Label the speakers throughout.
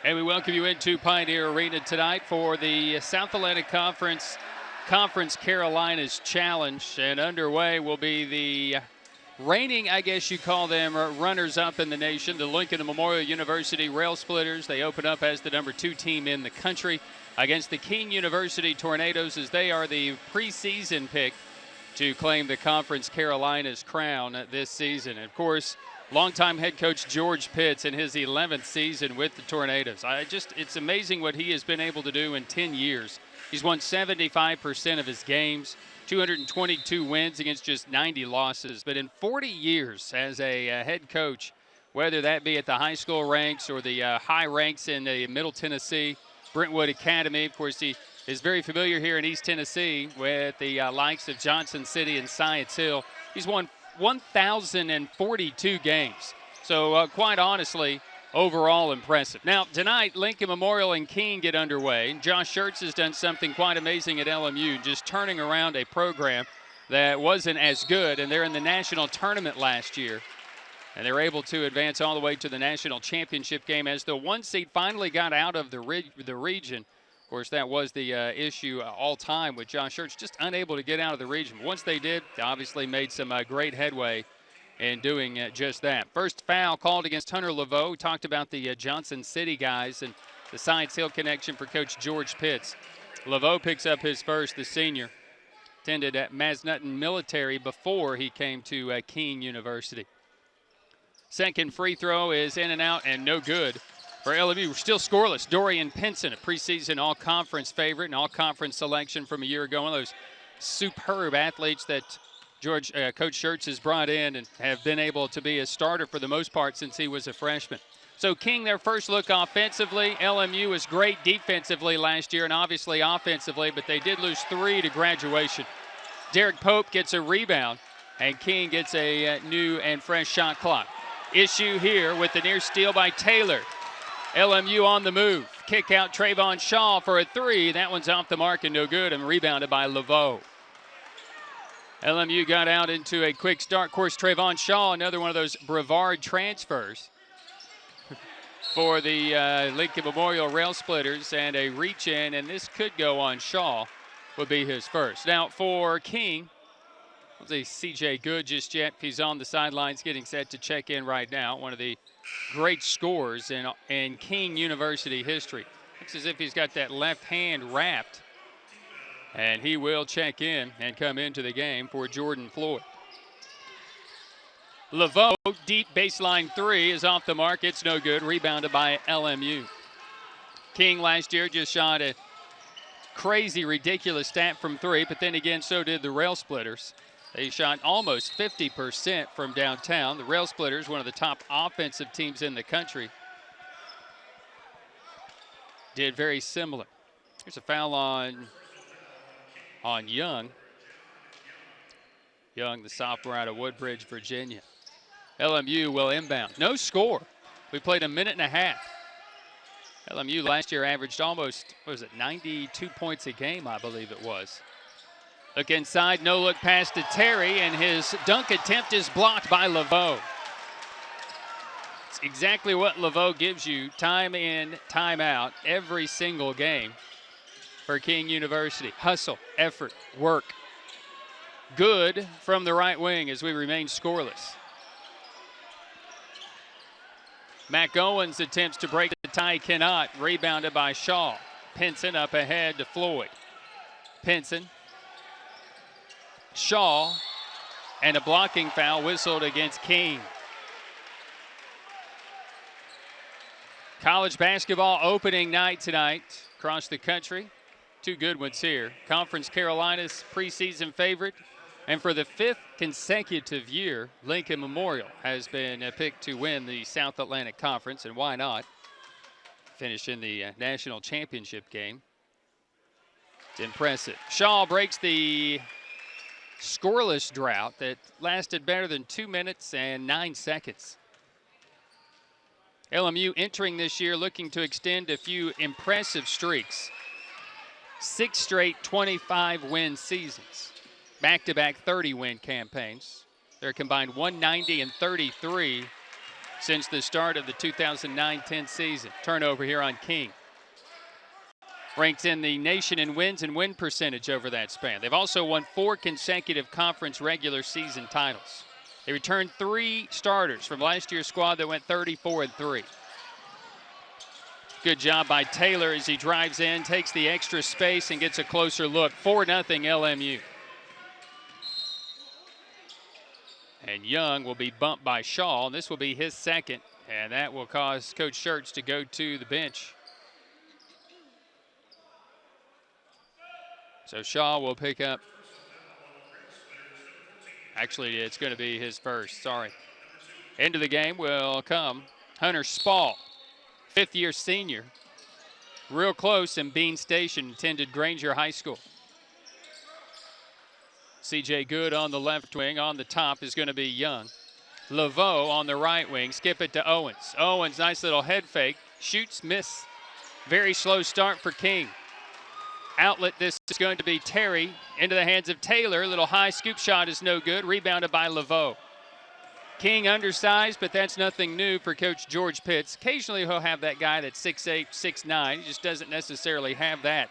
Speaker 1: And we welcome you into Pioneer Arena tonight for the South Atlantic Conference Carolinas Challenge. And underway will be the reigning, I guess you call them, runners-up in the nation, the Lincoln Memorial University Rail Splitters. They open up as the #2 team in the country against the King University Tornadoes, as they are the preseason pick to claim the Conference Carolinas crown this season. And of course, longtime head coach George Pitts in his 11th season with the Tornadoes. It's amazing what he has been able to do in 10 years. He's won 75% of his games, 222 wins against just 90 losses. But in 40 years as a head coach, whether that be at the high school ranks or the high ranks in the Middle Tennessee, Brentwood Academy, of course, he is very familiar here in East Tennessee with the likes of Johnson City and Science Hill. He's won 1,042 games. So quite honestly, overall impressive. Now tonight, Lincoln Memorial and King get underway. Josh Schertz has done something quite amazing at LMU, just turning around a program that wasn't as good, and they're in the national tournament last year. And they're able to advance all the way to the national championship game as the 1 seed finally got out of the region. Of course, that was the issue all time with Josh Schertz, just unable to get out of the region. Once they did, they obviously made some great headway in doing just that. First foul called against Hunter Laveau. We talked about the Johnson City guys and the Science Hill connection for Coach George Pitts. Laveau picks up his first, the senior. Attended at Masnutton Military before he came to King University. Second free throw is in and out and no good. For LMU, we're still scoreless. Dorian Pinson, a preseason all-conference favorite and all-conference selection from a year ago. One of those superb athletes that Coach Schertz has brought in and have been able to be a starter for the most part since he was a freshman. So King, their first look offensively. LMU was great defensively last year and obviously offensively, but they did lose 3 to graduation. Derek Pope gets a rebound, and King gets a new and fresh shot clock. Issue here with the near steal by Taylor. LMU on the move. Kick out Trayvon Shaw for a 3. That one's off the mark and no good, and rebounded by Laveau. LMU got out into a quick start. Of course, Trayvon Shaw, another one of those Brevard transfers for the Lincoln Memorial Rail Splitters, and a reach in, and this could go on Shaw, would be his first. Now for King, I don't see CJ Good just yet. He's on the sidelines getting set to check in right now. One of the great scorers in King University history. Looks as if he's got that left hand wrapped. And he will check in and come into the game for Jordan Floyd. Laveau, deep baseline three is off the mark. It's no good. Rebounded by LMU. King last year just shot a crazy, ridiculous stat from three, but then again, so did the Rail Splitters. They shot almost 50% from downtown. The Rail Splitters, one of the top offensive teams in the country, did very similar. Here's a foul on Young. Young, the sophomore out of Woodbridge, Virginia. LMU will inbound. No score. We played a minute and a half. LMU last year averaged almost, 92 points a game, I believe it was. Look inside, no look pass to Terry, and his dunk attempt is blocked by Laveau. It's exactly what Laveau gives you time in, time out, every single game for King University. Hustle, effort, work. Good from the right wing as we remain scoreless. Mac Owens attempts to break the tie, cannot. Rebounded by Shaw. Pinson up ahead to Floyd. Pinson. Shaw. And a blocking foul whistled against King. College basketball opening night tonight across the country. Two good ones here. Conference Carolinas preseason favorite. And for the fifth consecutive year, Lincoln Memorial has been picked to win the South Atlantic Conference, and why not? Finish in the national championship game. It's impressive. Shaw breaks the scoreless drought that lasted better than 2 minutes and 9 seconds. LMU entering this year looking to extend a few impressive streaks. 6 straight 25-win seasons. Back-to-back 30-win campaigns. They're combined 190 and 33 since the start of the 2009-10 season. Turnover here on King. Ranked in the nation in wins and win percentage over that span. They've also won 4 consecutive conference regular season titles. They returned 3 starters from last year's squad that went 34-3. Good job by Taylor as he drives in, takes the extra space, and gets a closer look. 4-0 LMU. And Young will be bumped by Shaw, and this will be his second, and that will cause Coach Schertz to go to the bench. So Shaw will pick up. Actually, it's going to be his first, sorry. Into the game will come Hunter Spall, fifth-year senior. Real close in Bean Station, attended Granger High School. C.J. Good on the left wing. On the top is going to be Young. Laveau on the right wing. Skip it to Owens. Owens, nice little head fake. Shoots, miss. Very slow start for King. Outlet, this is going to be Terry. Into the hands of Taylor. Little high scoop shot is no good. Rebounded by Laveau. King undersized, but that's nothing new for Coach George Pitts. Occasionally he'll have that guy that's 6'8", 6'9". He just doesn't necessarily have that.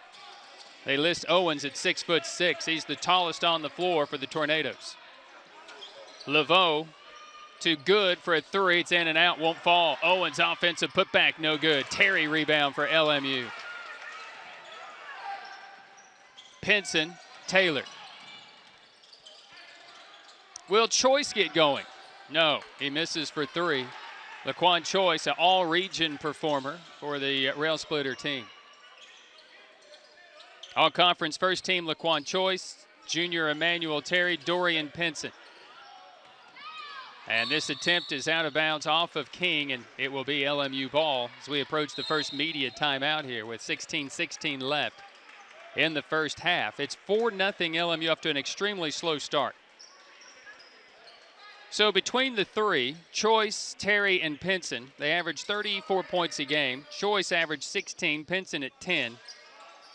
Speaker 1: They list Owens at 6'6". He's the tallest on the floor for the Tornadoes. Laveau to Good for a three. It's in and out, won't fall. Owens offensive putback, no good. Terry rebound for LMU. Pinson, Taylor. Will Choice get going? No, he misses for three. Laquan Choice, an all-region performer for the Rail Splitter team. All-conference first team, Laquan Choice, junior Emmanuel Terry, Dorian Pinson. And this attempt is out of bounds off of King, and it will be LMU ball as we approach the first media timeout here with 16-16 left in the first half. It's 4-0 LMU up to an extremely slow start. So between the three, Choice, Terry, and Pinson, they average 34 points a game. Choice averaged 16, Pinson at 10.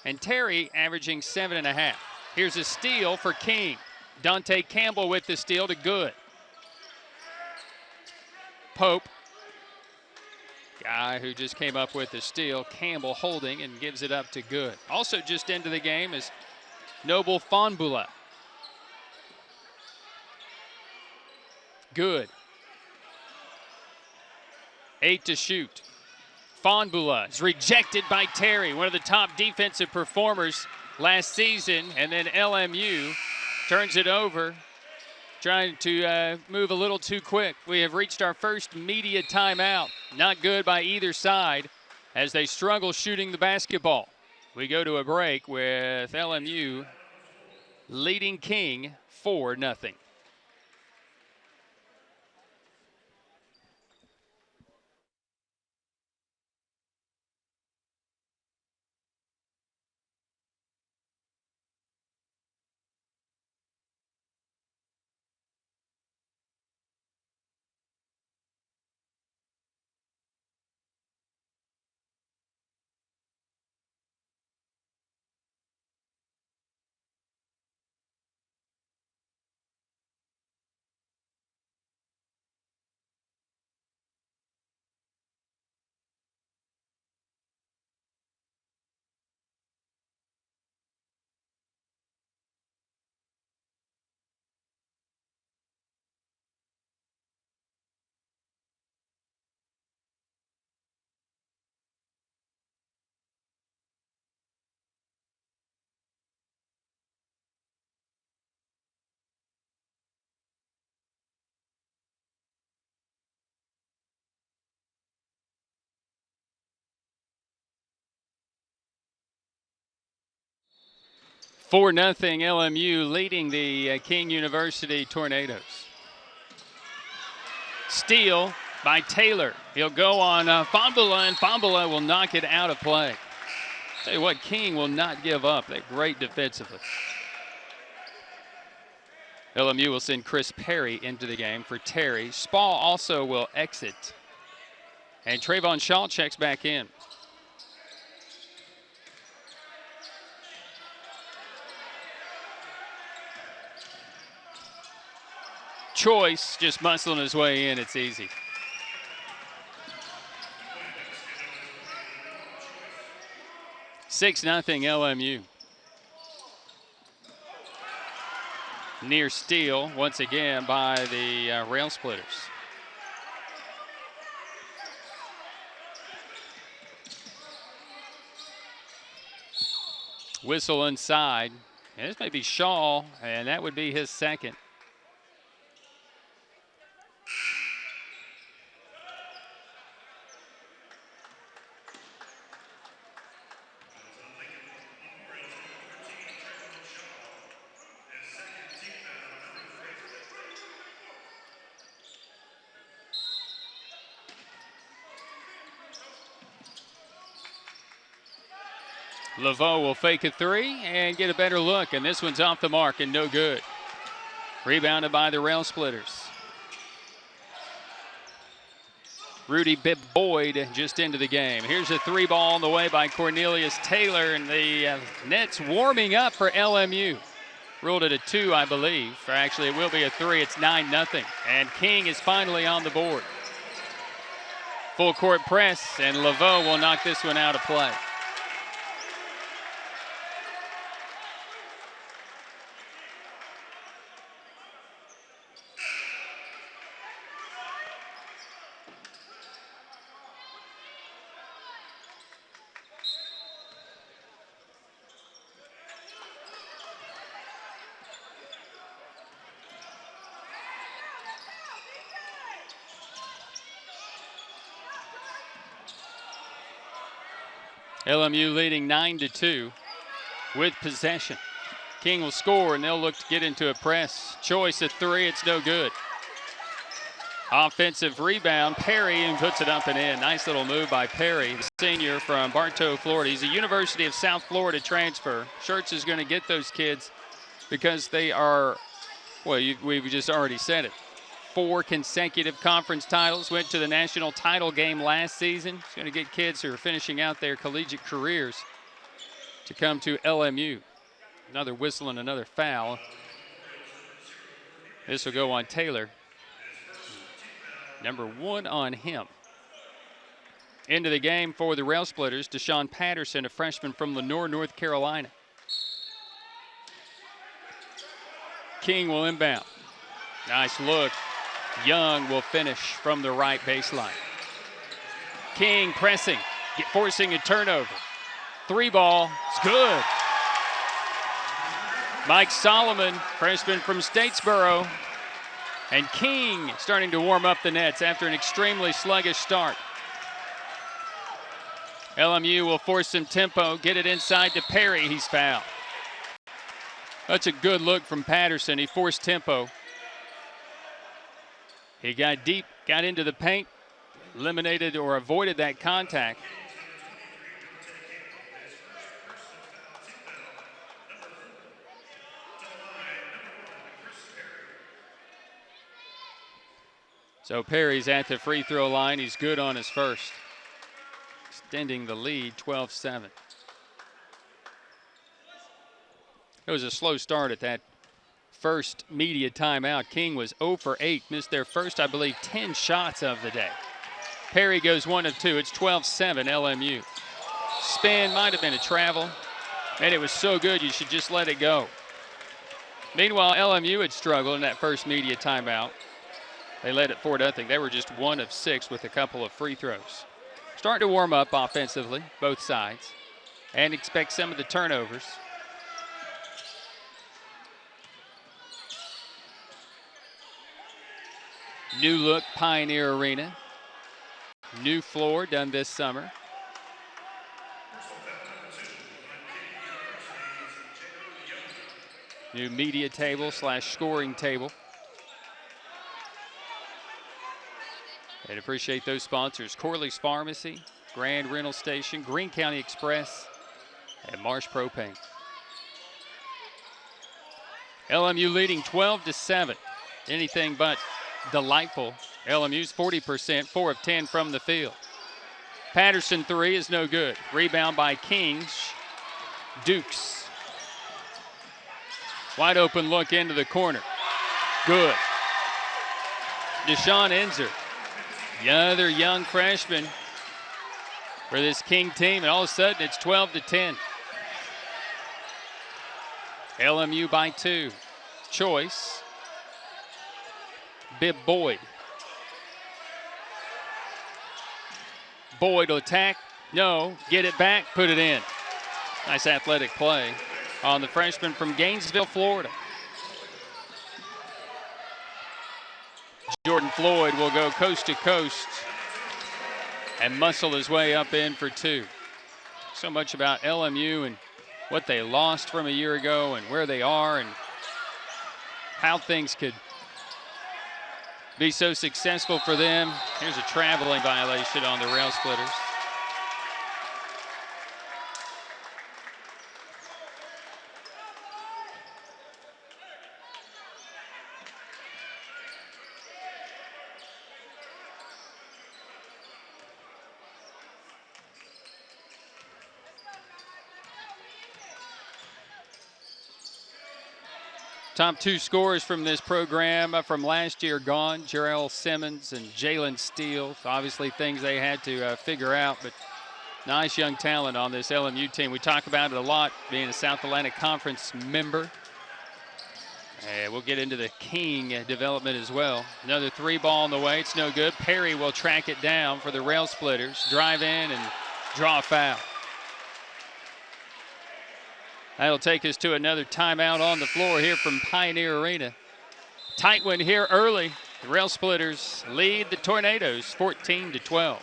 Speaker 1: And Terry averaging 7.5. Here's a steal for King. Dante Campbell with the steal to Good. Pope, guy who just came up with the steal. Campbell holding and gives it up to Good. Also just into the game is Noble Fonbula. Good. 8 to shoot. Fonbula is rejected by Terry, one of the top defensive performers last season, and then LMU turns it over, trying to move a little too quick. We have reached our first media timeout. Not good by either side as they struggle shooting the basketball. We go to a break with LMU leading King 4-0. For nothing, LMU leading the King University Tornadoes. Steal by Taylor. He'll go on Fonbula, and Fonbula will knock it out of play. Tell you what, King will not give up. They're great defensively. LMU will send Chris Perry into the game for Terry. Spall also will exit. And Trayvon Shaw checks back in. Choice just muscling his way in. It's easy. Six nothing LMU. Near steal once again by the Rail Splitters. Whistle inside. And this may be Shaw, and that would be his second. Laveau will fake a three and get a better look, and this one's off the mark and no good. Rebounded by the Rail Splitters. Rudy Bibb Boyd just into the game. Here's a three ball on the way by Cornelius Taylor, and the net's warming up for LMU. Ruled it a two, I believe. Or actually, it will be a three. It's 9-0, and King is finally on the board. Full court press, and Laveau will knock this one out of play. LMU leading 9-2 with possession. King will score, and they'll look to get into a press. Choice at three, it's no good. Offensive rebound, Perry, and puts it up and in. Nice little move by Perry, the senior from Bartow, Florida. He's a University of South Florida transfer. Schertz is going to get those kids because they are, well, we've just already said it. 4 consecutive conference titles, went to the national title game last season. He's going to get kids who are finishing out their collegiate careers to come to LMU. Another whistle and another foul. This will go on Taylor. Number 1 on him. Into the game for the Rail Splitters, Deshaun Patterson, a freshman from Lenoir, North Carolina. King will inbound. Nice look. Young will finish from the right baseline. King pressing, forcing a turnover. 3 ball, it's good. Mike Solomon, freshman from Statesboro. And King starting to warm up the nets after an extremely sluggish start. LMU will force some tempo, get it inside to Perry. He's fouled. That's a good look from Patterson. He forced tempo. He got deep, got into the paint, eliminated or avoided that contact. So Perry's at the free throw line. He's good on his first. Extending the lead, 12-7. It was a slow start at that first media timeout. King was 0 for 8, missed their first, I believe, 10 shots of the day. Perry goes 1 of 2. It's 12-7 LMU. Spin might have been a travel. And it was so good you should just let it go. Meanwhile, LMU had struggled in that first media timeout. They led it 4-0. They were just 1 of 6 with a couple of free throws. Starting to warm up offensively, both sides, and expect some of the turnovers. New look Pioneer Arena. New floor done this summer. New media table / scoring table. And appreciate those sponsors: Corley's Pharmacy, Grand Rental Station, Greene County Express, and Marsh Propane. LMU leading 12-7. Anything but delightful. LMU's 40%, 4 of 10 from the field. Patterson 3 is no good. Rebound by Kings. Dukes. Wide open look into the corner. Good. Deshaun Enzer, the other young freshman for this King team, and all of a sudden it's 12-10. LMU by 2. Choice. Bib Boyd. Boyd will attack. No. Get it back. Put it in. Nice athletic play on the freshman from Gainesville, Florida. Jordan Floyd will go coast to coast and muscle his way up in for 2. So much about LMU and what they lost from a year ago and where they are and how things could be so successful for them. Here's a traveling violation on the rail splitters. Top 2 scorers from this program from last year gone. Jarrell Simmons and Jalen Steele. Obviously things they had to figure out, but nice young talent on this LMU team. We talk about it a lot, being a South Atlantic Conference member. And we'll get into the King development as well. Another 3 ball on the way. It's no good. Perry will track it down for the rail splitters. Drive in and draw a foul. That'll take us to another timeout on the floor here from Pioneer Arena. Tight one here early. The rail splitters lead the Tornadoes 14-12.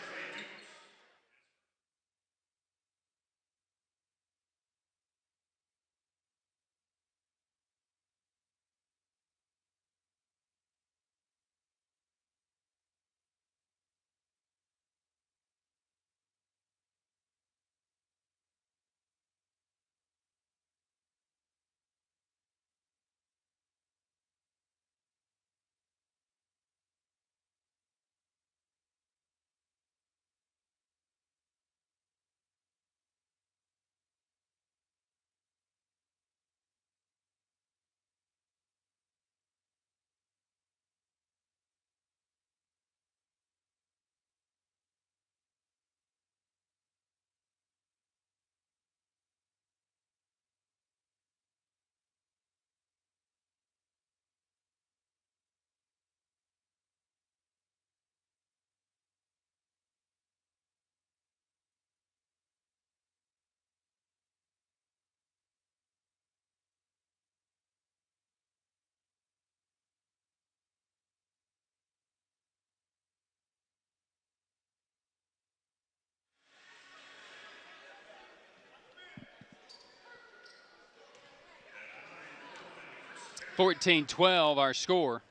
Speaker 1: 14-12 our score.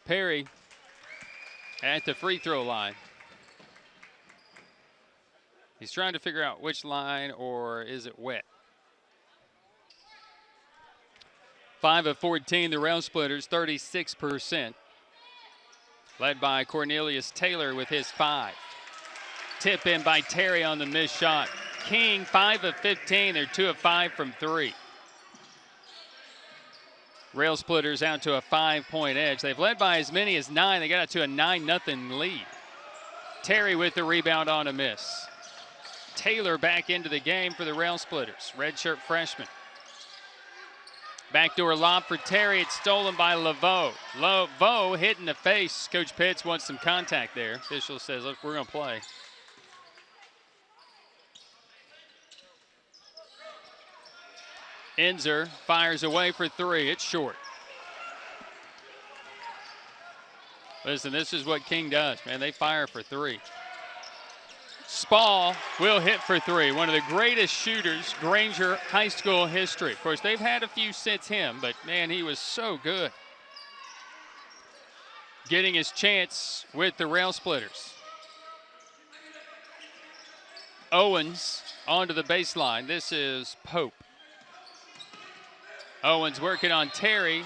Speaker 1: Perry at the free throw line. He's trying to figure out which line, or is it wet? 5 of 14, the Rail Splitters, 36%. Led by Cornelius Taylor with his 5. Tip in by Terry on the missed shot. King, 5 of 15. They're 2 of 5 from 3. Rail Splitters out to a 5-point edge. They've led by as many as 9. They got out to a 9-0 lead. Terry with the rebound on a miss. Taylor back into the game for the Rail Splitters. Redshirt freshman. Backdoor lob for Terry. It's stolen by Laveau. Laveau hit in the face. Coach Pitts wants some contact there. Official says, look, we're going to play. Enzer fires away for 3. It's short. Listen, this is what King does, man. They fire for 3. Spall will hit for 3. One of the greatest shooters, Granger High School history. Of course, they've had a few since him, but, man, he was so good. Getting his chance with the Rail Splitters. Owens onto the baseline. This is Pope. Owens working on Terry.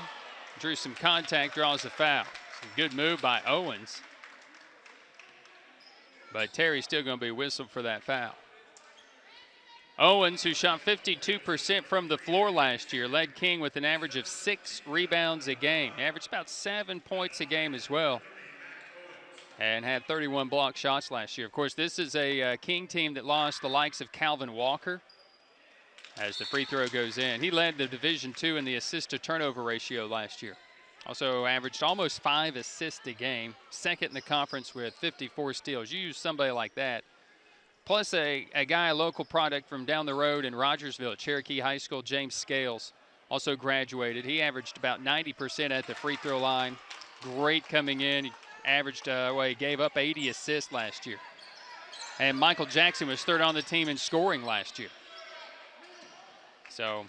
Speaker 1: Drew some contact, draws a foul. Some good move by Owens. But Terry's still going to be whistled for that foul. Owens, who shot 52% from the floor last year, led King with an average of 6 rebounds a game. Averaged about 7 points a game as well. And had 31 block shots last year. Of course, this is a King team that lost the likes of Calvin Walker as the free throw goes in. He led the Division II in the assist-to-turnover ratio last year. Also averaged almost 5 assists a game. Second in the conference with 54 steals. You use somebody like that. Plus a guy, a local product from down the road in Rogersville, Cherokee High School, James Scales, also graduated. He averaged about 90% at the free throw line. Great coming in. He averaged, he gave up 80 assists last year. And Michael Jackson was third on the team in scoring last year. So,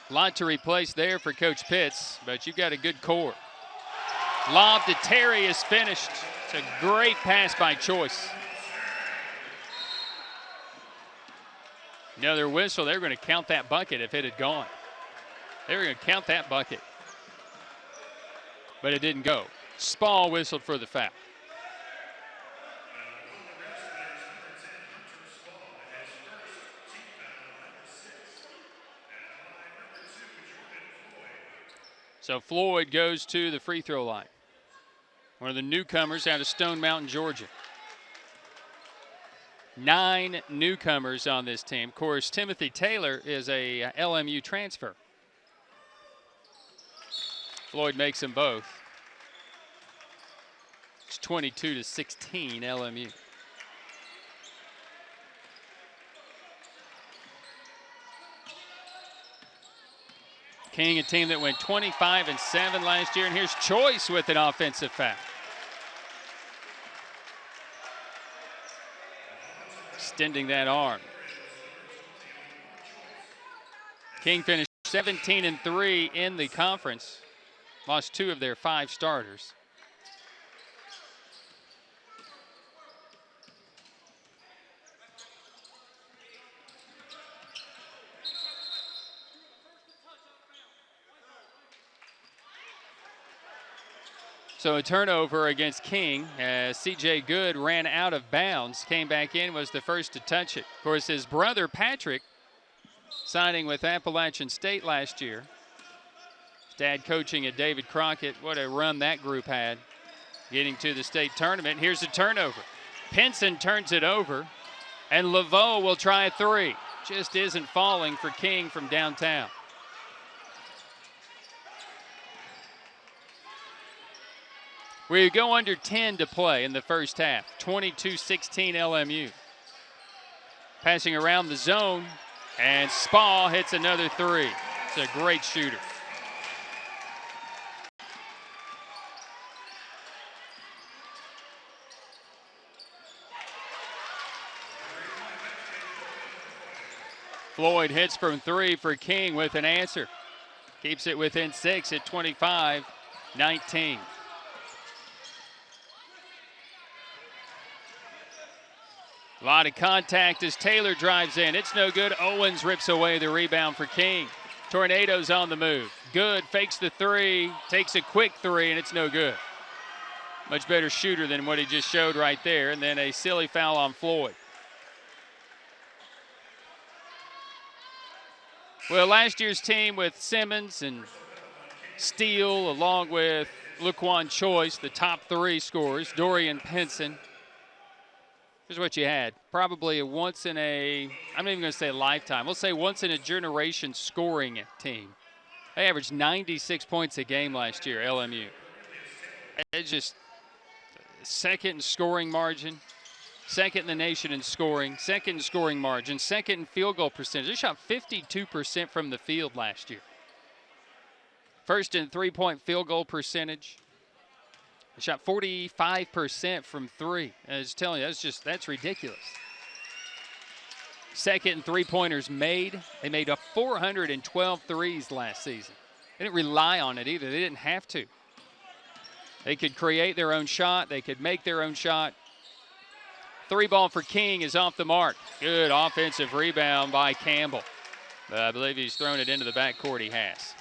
Speaker 1: a lot to replace there for Coach Pitts, but you've got a good core. Lob to Terry is finished. It's a great pass by Choice. Another whistle. They were going to count that bucket if it had gone. They were going to count that bucket. But it didn't go. Spall whistled for the foul. So Floyd goes to the free throw line. One of the newcomers out of Stone Mountain, Georgia. 9 newcomers on this team. Of course, Timothy Taylor is a LMU transfer. Floyd makes them both. It's 22-16 LMU. King, a team that went 25-7 last year, and here's Choice with an offensive foul. Extending that arm. King finished 17-3 in the conference. Lost 2 of their 5 starters. So a turnover against King as C.J. Good ran out of bounds, came back in, was the first to touch it. Of course, his brother Patrick signing with Appalachian State last year. His dad coaching at David Crockett. What a run that group had getting to the state tournament. Here's a turnover. Pinson turns it over, and Laveau will try a 3. Just isn't falling for King from downtown. We go under 10 to play in the first half. 22-16 LMU. Passing around the zone, and Spall hits another 3. It's a great shooter. Floyd hits from 3 for King with an answer. Keeps it within 6 at 25-19. A lot of contact as Taylor drives in. It's no good. Owens rips away the rebound for King. Tornado's on the move. Good, fakes the 3, takes a quick 3, and it's no good. Much better shooter than what he just showed right there. And then a silly foul on Floyd. Well, last year's team with Simmons and Steele, along with Laquan Choice, the top 3 scorers, Dorian Pinson. Here's what you had. Probably a once in a, I'm not even going to say a lifetime. We'll say once in a generation scoring team. They averaged 96 points a game last year, LMU. It's just second in scoring margin, second in the nation in scoring, second in scoring margin, second in field goal percentage. They shot 52% from the field last year. First in three-point field goal percentage. They shot 45% from 3. I was telling you, that's ridiculous. Second in three-pointers made. They made 412 threes last season. They didn't rely on it either. They didn't have to. They could create their own shot. They could make their own shot. 3 ball for King is off the mark. Good offensive rebound by Campbell. I believe he's thrown it into the backcourt. He has.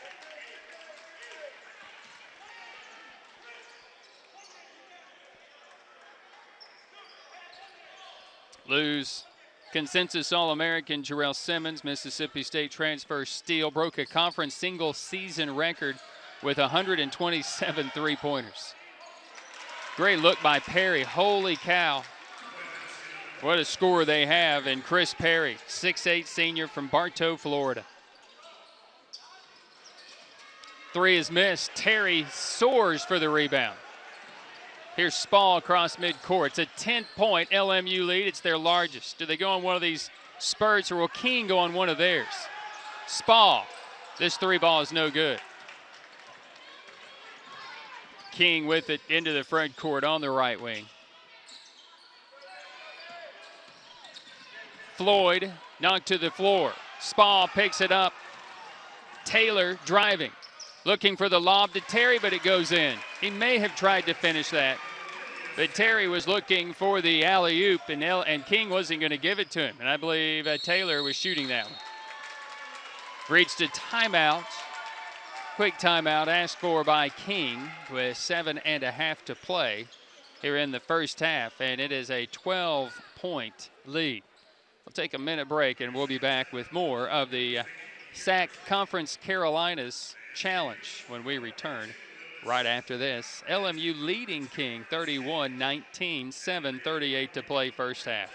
Speaker 1: Lose consensus All-American Jarrell Simmons, Mississippi State transfer Steele, broke a conference single-season record with 127 three-pointers. Great look by Perry. Holy cow. What a scorer they have in Chris Perry, 6'8" senior from Bartow, Florida. 3 is missed. Terry soars for the rebound. Here's Spall across midcourt. It's a 10-point LMU lead. It's their largest. Do they go on one of these spurts, or will King go on one of theirs? Spall. This 3 ball is no good. King with it into the front court on the right wing. Floyd knocked to the floor. Spall picks it up. Taylor driving. Looking for the lob to Terry, but it goes in. He may have tried to finish that, but Terry was looking for the alley-oop, and King wasn't going to give it to him. And I believe Taylor was shooting that one. Reached a timeout. Quick timeout asked for by King with 7.5 to play here in the first half, and it is a 12-point lead. We'll take a minute break, and we'll be back with more of the SAC Conference Carolinas Challenge when we return right after this. LMU leading King 31-19, 7:38 to play first half.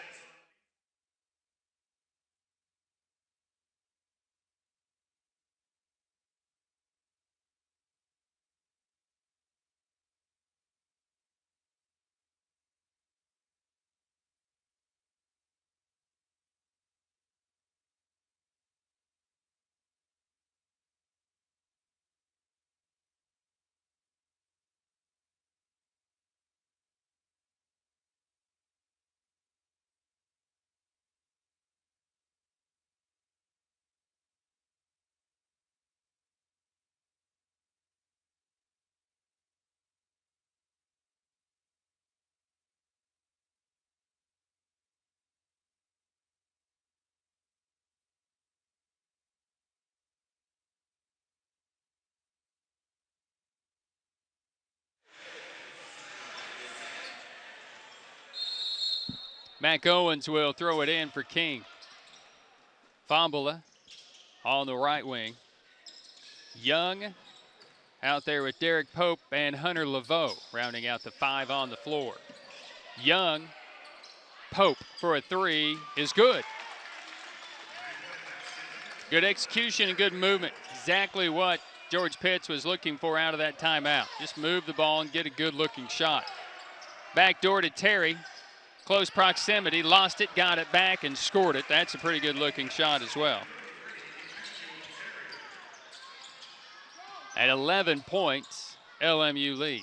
Speaker 1: Mac Owens will throw it in for King. Fambula on the right wing. Young out there with Derek Pope and Hunter Laveau rounding out the 5 on the floor. Young, Pope for a 3 is good. Good execution and good movement. Exactly what George Pitts was looking for out of that timeout. Just move the ball and get a good looking shot. Backdoor to Terry. Close proximity, lost it, got it back, and scored it. That's a pretty good-looking shot as well. At 11 points, LMU lead.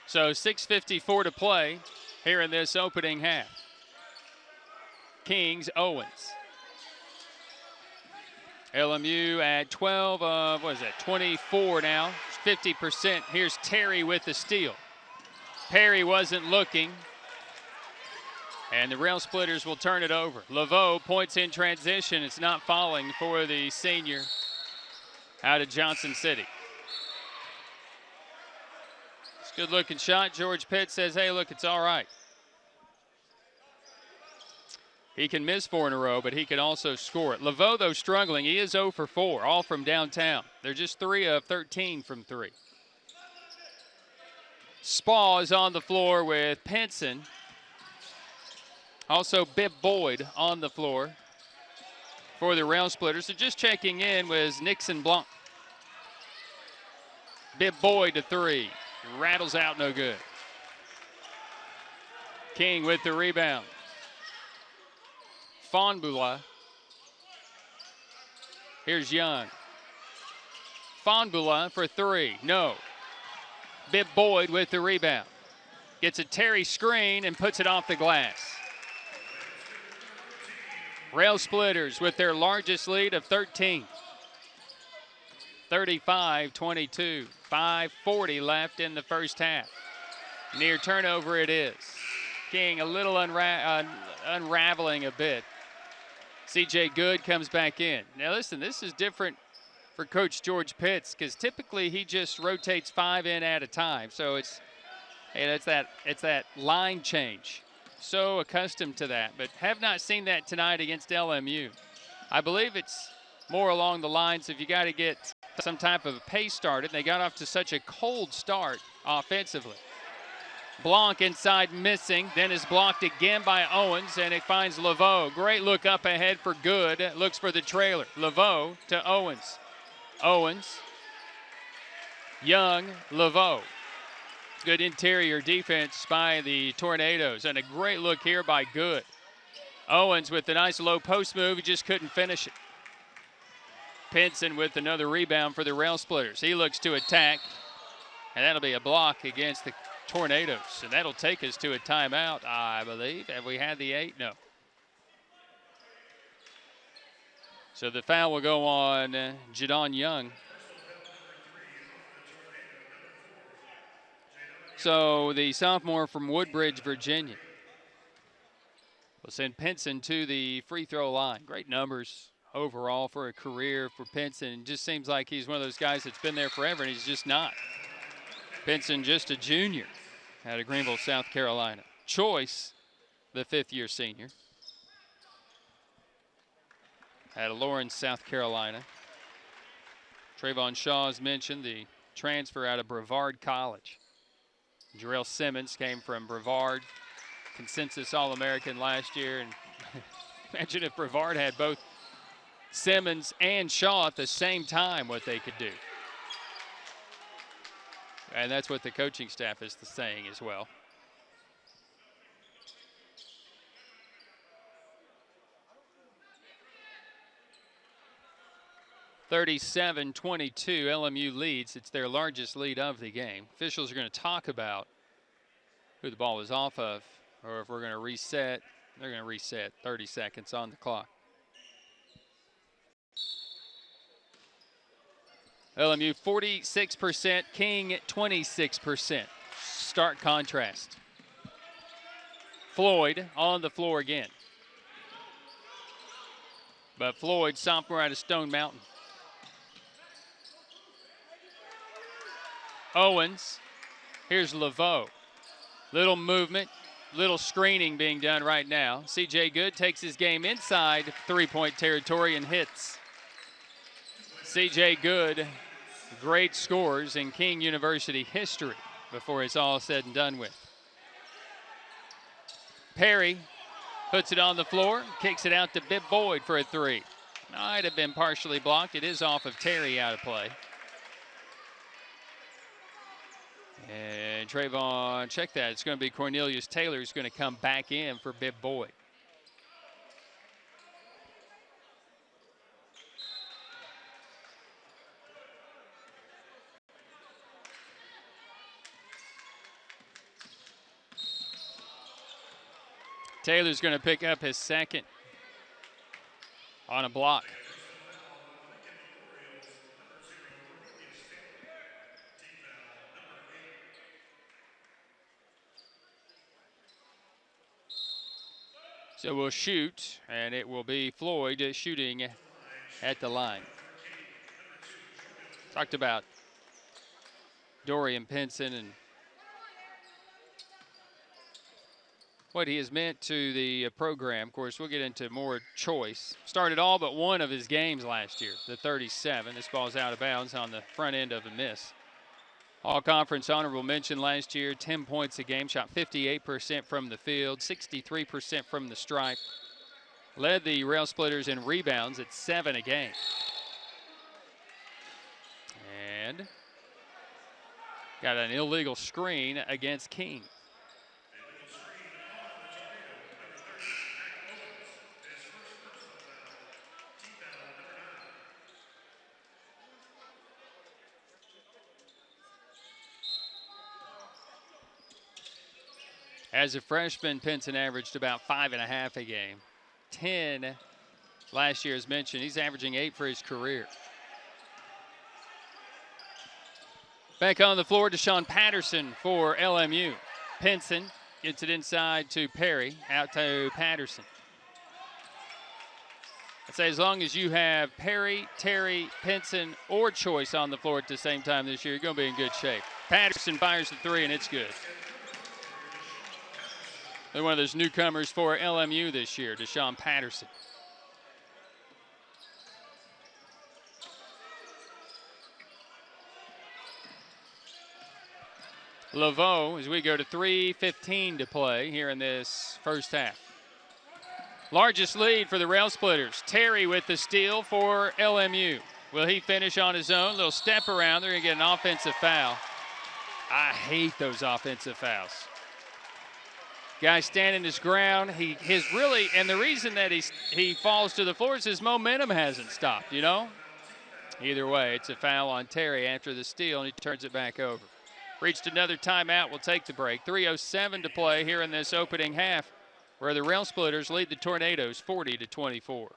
Speaker 1: So 6:54 to play. here in this opening half. Kings, Owens. LMU at 12 of, 24 now, 50%. Here's Terry with the steal. Perry wasn't looking, and the Rail Splitters will turn it over. Laveau points in transition. It's not falling for the senior out of Johnson City. It's a good-looking shot. George Pitt says, hey, look, it's all right. He can miss 4 in a row, but he can also score it. Laveau, though, struggling. He is 0 for 4, all from downtown. They're just 3 of 13 from 3. Spaw is on the floor with Pinson. Also, Bib Boyd on the floor for the Rail Splitters. So just checking in was Nixon Blanc. Bib Boyd to 3. Rattles out, no good. King with the rebound. Fonbula. Here's Young. Fonbula for 3. No. Bib Boyd with the rebound. Gets a Terry screen and puts it off the glass. Rail Splitters with their largest lead of 13. 35-22. 5:40 left in the first half. Near turnover it is. King a little unraveling a bit. C.J. Good comes back in. Now listen, this is different for Coach George Pitts because typically he just rotates 5 in at a time. So it's that line change. So accustomed to that, but have not seen that tonight against LMU. I believe it's more along the lines of you got to get some type of a pace started. They got off to such a cold start offensively. Blanc inside missing, then is blocked again by Owens, and it finds Laveau. Great look up ahead for Good. Looks for the trailer. Laveau to Owens. Owens. Young, Laveau. Good interior defense by the Tornadoes, and a great look here by Good. Owens with a nice low post move. He just couldn't finish it. Pinson with another rebound for the Rail Splitters. He looks to attack, and that'll be a block against the Tornadoes, and that'll take us to a timeout, I believe. Have we had the 8? No. So the foul will go on Jadon Young. So the sophomore from Woodbridge, Virginia, will send Pinson to the free throw line. Great numbers overall for a career for Pinson. It just seems like he's one of those guys that's been there forever, and he's just not. Pinson just a junior out of Greenville, South Carolina. Choice, the 5th-year senior, out of Lawrence, South Carolina. Trayvon Shaw has mentioned the transfer out of Brevard College. Jarrell Simmons came from Brevard, consensus All-American last year. And imagine if Brevard had both Simmons and Shaw at the same time, what they could do. And that's what the coaching staff is saying as well. (37-22), LMU leads. It's their largest lead of the game. Officials are going to talk about who the ball was off of, or if we're going to reset. They're going to reset. 30 seconds on the clock. LMU 46%, King 26%. Stark contrast. Floyd on the floor again. But Floyd, sophomore out of Stone Mountain. Owens. Here's Laveau. Little movement, little screening being done right now. C.J. Good takes his game inside three-point territory and hits. C.J. Good, great scores in King University history before it's all said and done with. Perry puts it on the floor, kicks it out to Bib Boyd for a 3. Might have been partially blocked. It is off of Terry, out of play. And Trayvon, check that. It's going to be Cornelius Taylor who's going to come back in for Bib Boyd. Taylor's going to pick up his second on a block. So we'll shoot, and it will be Floyd shooting at the line. Talked about Dorian Pinson and what he has meant to the program. Of course, we'll get into more choice. Started all but one of his games last year, the 37. This ball's out of bounds on the front end of a miss. All-conference honorable mention last year, 10 points a game, shot 58% from the field, 63% from the stripe. Led the Rail Splitters in rebounds at 7 a game. And got an illegal screen against King. As a freshman, Pinson averaged about 5.5 a game. 10 last year, as mentioned. He's averaging 8 for his career. Back on the floor, Deshaun Patterson for LMU. Pinson gets it inside to Perry, out to Patterson. I'd say as long as you have Perry, Terry, Pinson, or Choice on the floor at the same time this year, you're going to be in good shape. Patterson fires the three, and it's good. They're one of those newcomers for LMU this year, Deshaun Patterson. Laveau, as we go to 3:15 to play here in this first half. Largest lead for the Rail Splitters. Terry with the steal for LMU. Will he finish on his own? Little step around. They're going to get an offensive foul. I hate those offensive fouls. Guy standing his ground. And the reason that he falls to the floor is his momentum hasn't stopped, you know? Either way, it's a foul on Terry after the steal, and he turns it back over. Reached another timeout. We'll take the break. 3:07 to play here in this opening half, where the Rail Splitters lead the Tornadoes 40-24.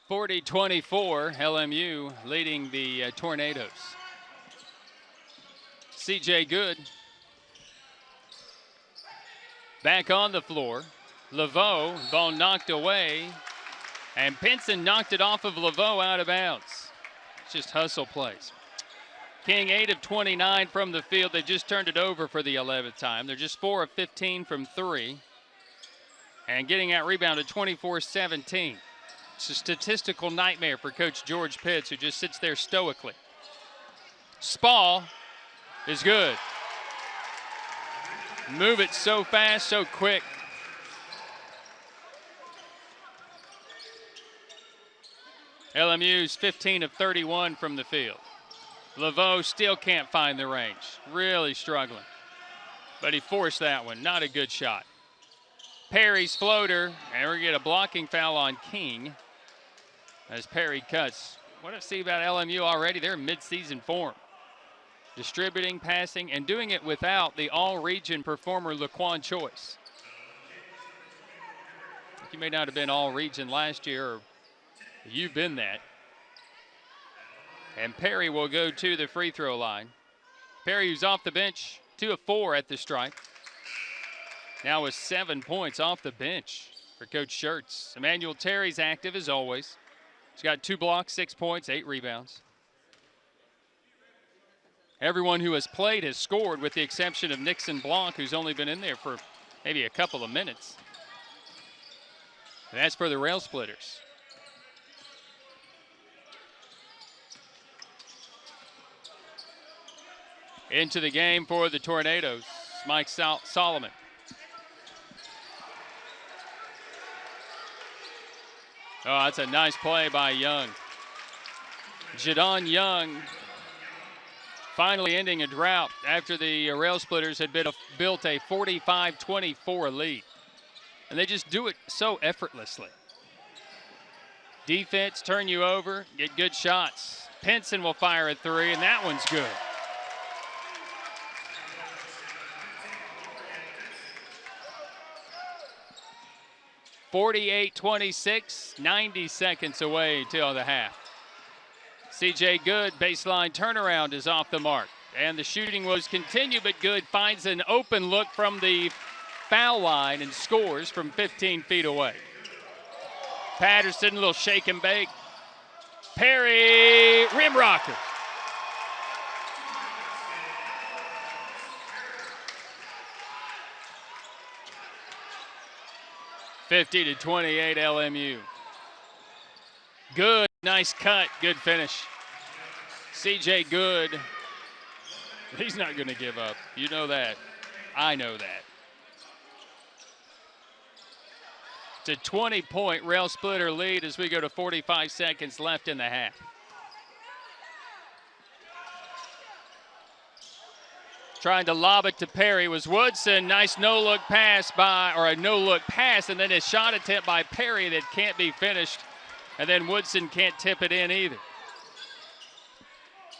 Speaker 1: (40-24), LMU leading the Tornadoes. CJ Good back on the floor. Laveau, ball knocked away, and Pinson knocked it off of Laveau out of bounds. It's just hustle plays. King 8 of 29 from the field. They just turned it over for the 11th time. They're just 4 of 15 from 3. And getting out rebounded 24-17. It's a statistical nightmare for Coach George Pitts, who just sits there stoically. Spall is good. Move it so fast, so quick. LMU's 15 of 31 from the field. Laveau still can't find the range. Really struggling. But he forced that one. Not a good shot. Perry's floater, and we're going to get a blocking foul on King as Perry cuts. What I see about LMU already, they're in mid-season form. Distributing, passing, and doing it without the all-region performer Laquan Choice. You may not have been all-region last year, or you've been that. And Perry will go to the free throw line. Perry, who's off the bench 2 of 4 at the stripe. Now with 7 points off the bench for Coach Schertz. Emmanuel Terry's active as always. He's got 2 blocks, 6 points, 8 rebounds. Everyone who has played has scored with the exception of Nixon Blanc, who's only been in there for maybe a couple of minutes. And that's for the Rail Splitters. Into the game for the Tornadoes, Mike Solomon. Oh, that's a nice play by Young. Jadon Young finally ending a drought after the Rail Splitters had built a 45-24 lead. And they just do it so effortlessly. Defense, turn you over, get good shots. Pinson will fire a 3, and that one's good. (48-26), 90 seconds away till the half. CJ Good, baseline turnaround is off the mark. And the shooting was continued, but Good finds an open look from the foul line and scores from 15 feet away. Patterson, a little shake and bake. Perry, rim rocker. (50-28) LMU. Good, nice cut, good finish. CJ Good, he's not going to give up. You know that. I know that. It's a 20-point Rail Splitter lead as we go to 45 seconds left in the half. Trying to lob it to Perry was Woodson. Nice no-look pass and then a shot attempt by Perry that can't be finished. And then Woodson can't tip it in either.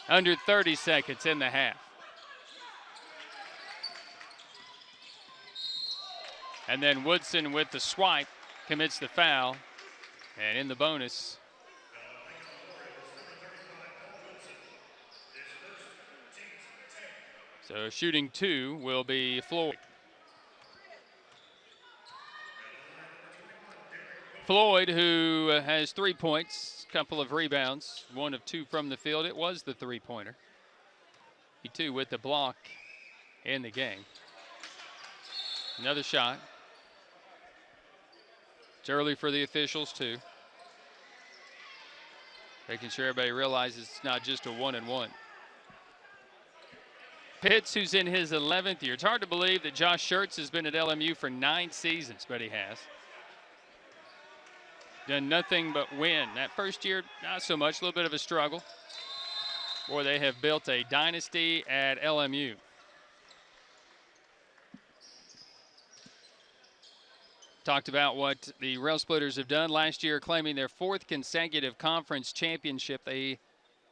Speaker 1: Under 30 seconds in the half. And then Woodson with the swipe commits the foul. And in the bonus, so shooting 2 will be Floyd. Floyd, who has 3 points, a couple of rebounds, 1 of 2 from the field. It was the three-pointer. He too with the block in the game. Another shot. It's early for the officials too. Making sure everybody realizes it's not just a 1-and-1. Pitts, who's in his 11th year. It's hard to believe that Josh Schertz has been at LMU for 9 seasons, but he has. Done nothing but win. That first year, not so much, a little bit of a struggle. Boy, they have built a dynasty at LMU. Talked about what the Rail Splitters have done last year, claiming their 4th consecutive conference championship. They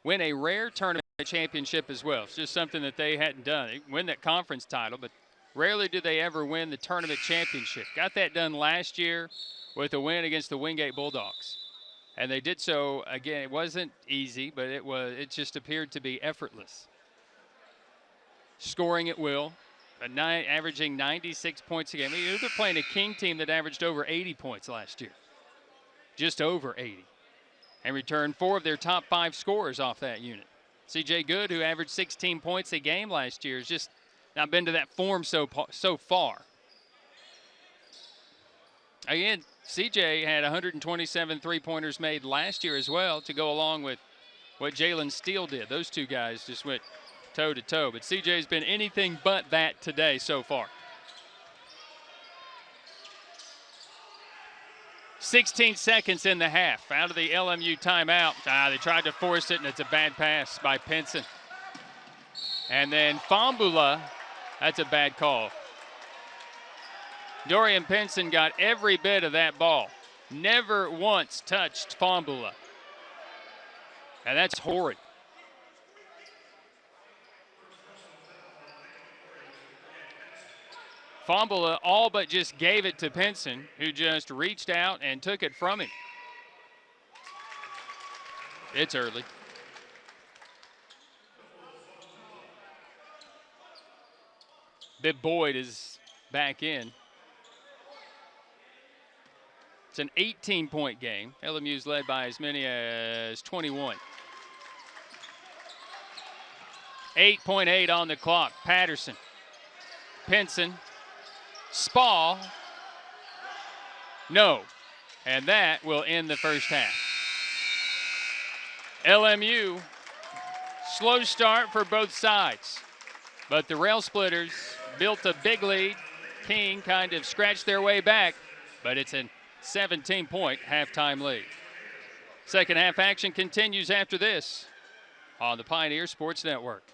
Speaker 1: win a rare tournament championship as well. It's just something that they hadn't done. They win that conference title, but rarely do they ever win the tournament championship. Got that done last year with a win against the Wingate Bulldogs. And they did so, again, it wasn't easy, but it just appeared to be effortless. Scoring at will, averaging 96 points a game. They're playing a King team that averaged over 80 points last year. Just over 80. And returned 4 of their top 5 scorers off that unit. CJ Good, who averaged 16 points a game last year, has just not been to that form so far. Again, CJ had 127 three-pointers made last year as well to go along with what Jalen Steele did. Those two guys just went toe-to-toe. But CJ's been anything but that today so far. 16 seconds in the half. Out of the LMU timeout. They tried to force it, and it's a bad pass by Pinson. And then Fambula, that's a bad call. Dorian Pinson got every bit of that ball. Never once touched Fambula. And that's horrid. Fambula all but just gave it to Pinson, who just reached out and took it from him. It's early. Bib Boyd is back in. It's an 18-point game. LMU's led by as many as 21. 8.8 on the clock. Patterson, Pinson, Spall. No. And that will end the first half. LMU, slow start for both sides. But the Rail Splitters built a big lead. King kind of scratched their way back, but it's a 17-point halftime lead. Second half action continues after this on the Pioneer Sports Network.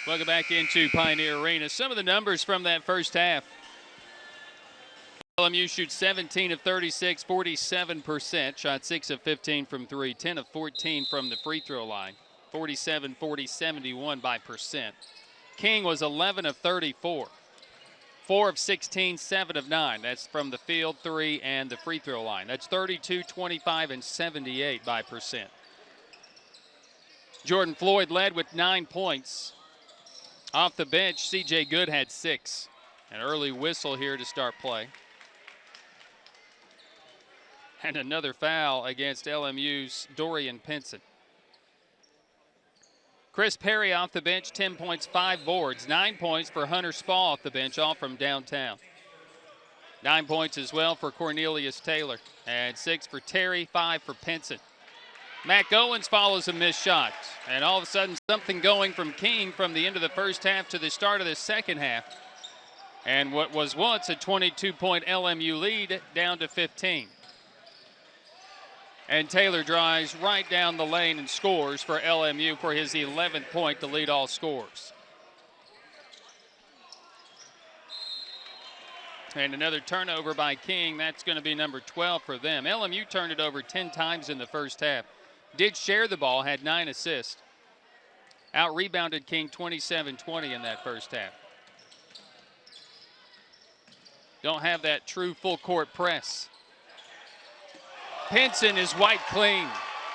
Speaker 1: Welcome back into Pioneer Arena. Some of the numbers from that first half. LMU shoots 17 of 36, 47%. Shot 6 of 15 from 3, 10 of 14 from the free throw line. 47, 40, 71 by percent. King was 11 of 34. 4 of 16, 7 of 9. That's from the field, 3, and the free throw line. That's 32, 25, and 78 by percent. Jordan Floyd led with 9 points. Off the bench, C.J. Good had 6. An early whistle here to start play. And another foul against LMU's Dorian Pinson. Chris Perry off the bench, 10 points, 5 boards. 9 points for Hunter Spall off the bench, all from downtown. 9 points as well for Cornelius Taylor. And 6 for Terry, 5 for Pinson. Mac Owens follows a missed shot. And all of a sudden, something going from King from the end of the first half to the start of the second half. And what was once a 22-point LMU lead down to 15. And Taylor drives right down the lane and scores for LMU for his 11th point to lead all scorers. And another turnover by King. That's going to be number 12 for them. LMU turned it over 10 times in the first half. Did share the ball, had 9 assists. Out-rebounded King 27-20 in that first half. Don't have that true full-court press. Pinson is wiped clean.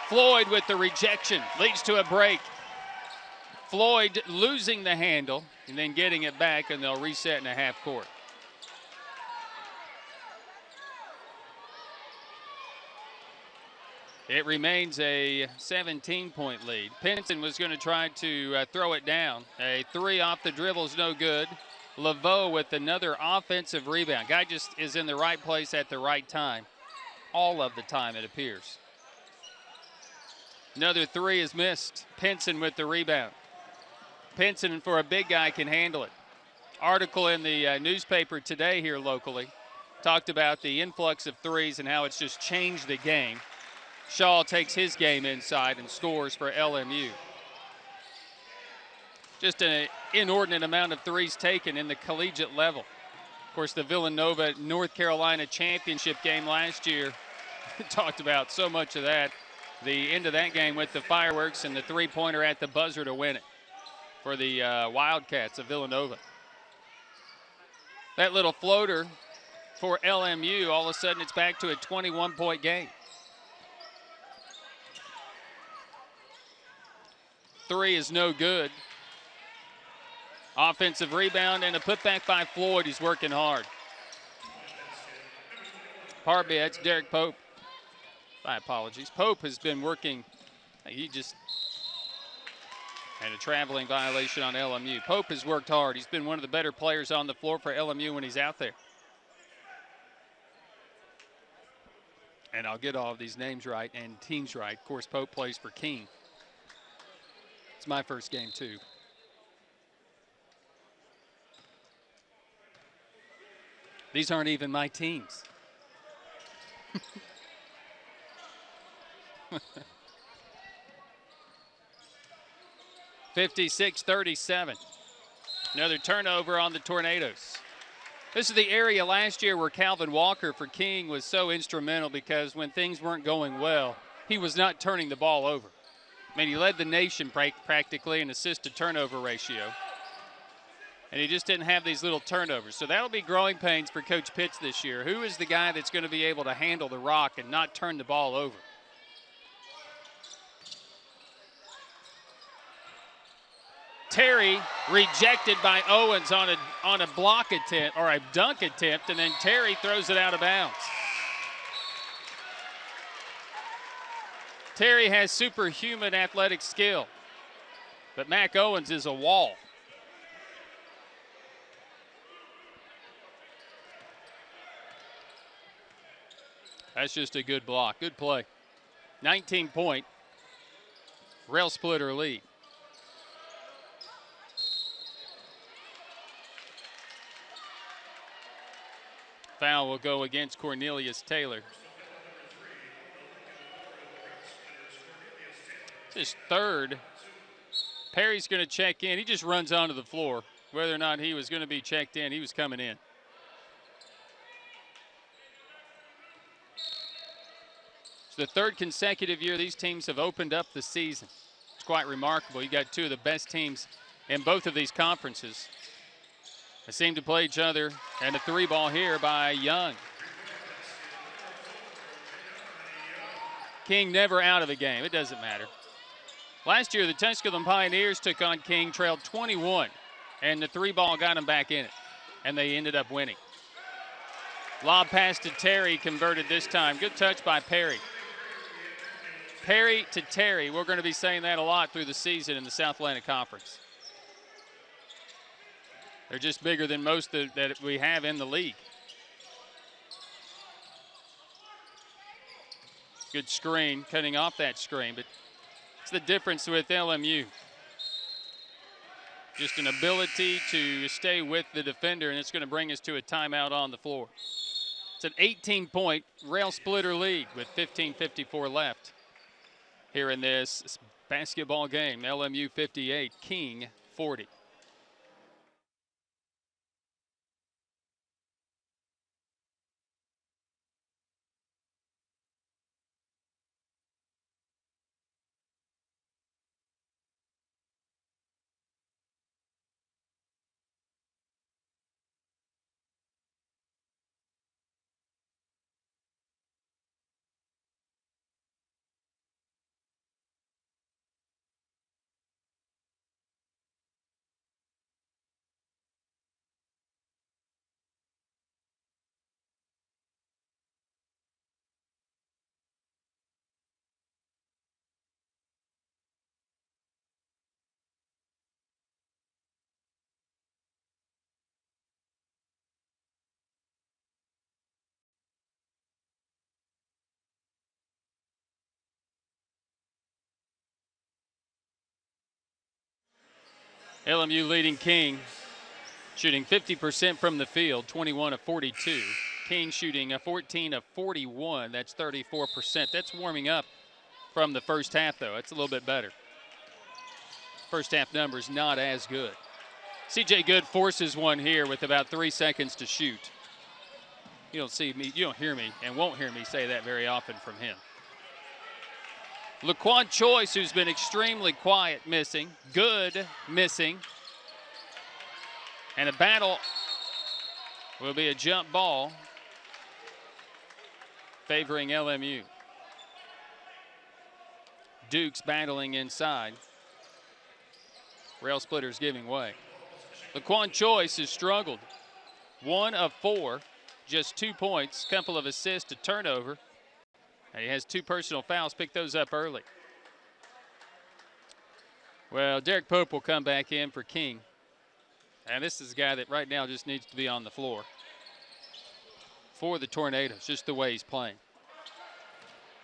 Speaker 1: Floyd with the rejection, leads to a break. Floyd losing the handle and then getting it back, and they'll reset in a half court. It remains a 17-point lead. Pinson was going to try to throw it down. A 3 off the dribble is no good. Laveau with another offensive rebound. Guy just is in the right place at the right time. All of the time, it appears. Another 3 is missed. Pinson with the rebound. Pinson, for a big guy, can handle it. Article in the newspaper today here locally talked about the influx of threes and how it's just changed the game. Shaw takes his game inside and scores for LMU. Just an inordinate amount of threes taken in the collegiate level. Of course, the Villanova North Carolina championship game last year talked about so much of that. The end of that game with the fireworks and the three-pointer at the buzzer to win it for the Wildcats of Villanova. That little floater for LMU, all of a sudden it's back to a 21-point game. 3 is no good. Offensive rebound and a putback by Floyd. He's working hard. Pardon me, that's Derek Pope. My apologies. Pope has been working. And a traveling violation on LMU. Pope has worked hard. He's been one of the better players on the floor for LMU when he's out there. And I'll get all of these names right and teams right. Of course, Pope plays for King. It's my first game, too. These aren't even my teams. 56-37. Another turnover on the Tornadoes. This is the area last year where Calvin Walker for King was so instrumental, because when things weren't going well, he was not turning the ball over. I mean, he led the nation practically in assist-to-turnover ratio. And he just didn't have these little turnovers. So that'll be growing pains for Coach Pitts this year. Who is the guy that's going to be able to handle the rock and not turn the ball over? Terry rejected by Owens on a block attempt, or a dunk attempt, and then Terry throws it out of bounds. Terry has superhuman athletic skill, but Mac Owens is a wall. That's just a good block. Good play. 19-point rail splitter lead. Foul will go against Cornelius Taylor. It's his third Perry's going to check in. He just runs onto the floor. Whether or not he was going to be checked in, he was coming in. It's the third consecutive year these teams have opened up the season. It's quite remarkable. You got two of the best teams in both of these conferences. They seem to play each other, and a three ball here by Young. King never out of a game. It doesn't matter. Last year, the Tusculum Pioneers took on King, trailed 21, and the three ball got them back in it, and they ended up winning. Lob pass to Terry, converted this time. Good touch by Perry. Perry to Terry. We're going to be saying that a lot through the season in the South Atlantic Conference. They're just bigger than most that we have in the league. Good screen, cutting off that screen, but it's the difference with LMU. Just an ability to stay with the defender, and it's going to bring us to a timeout on the floor. It's an 18-point rail splitter lead with 15:54 left here in this basketball game. LMU 58, King 40. LMU leading King, shooting 50% from the field, 21 of 42. King shooting a 14 of 41. That's 34%. That's warming up from the first half, though. It's a little bit better. First half numbers not as good. CJ Good forces one here with about 3 seconds to shoot. You don't see me, you don't hear me, and won't hear me say that very often from him. Laquan Choice, who's been extremely quiet, missing. Good, missing. And a battle will be a jump ball favoring LMU. Duke's battling inside. Rail splitters giving way. Laquan Choice has struggled. 1 of 4, just 2 points, couple of assists, a turnover. And he has 2 personal fouls, picked those up early. Well, Derek Pope will come back in for King. And this is a guy that right now just needs to be on the floor for the Tornadoes, just the way he's playing.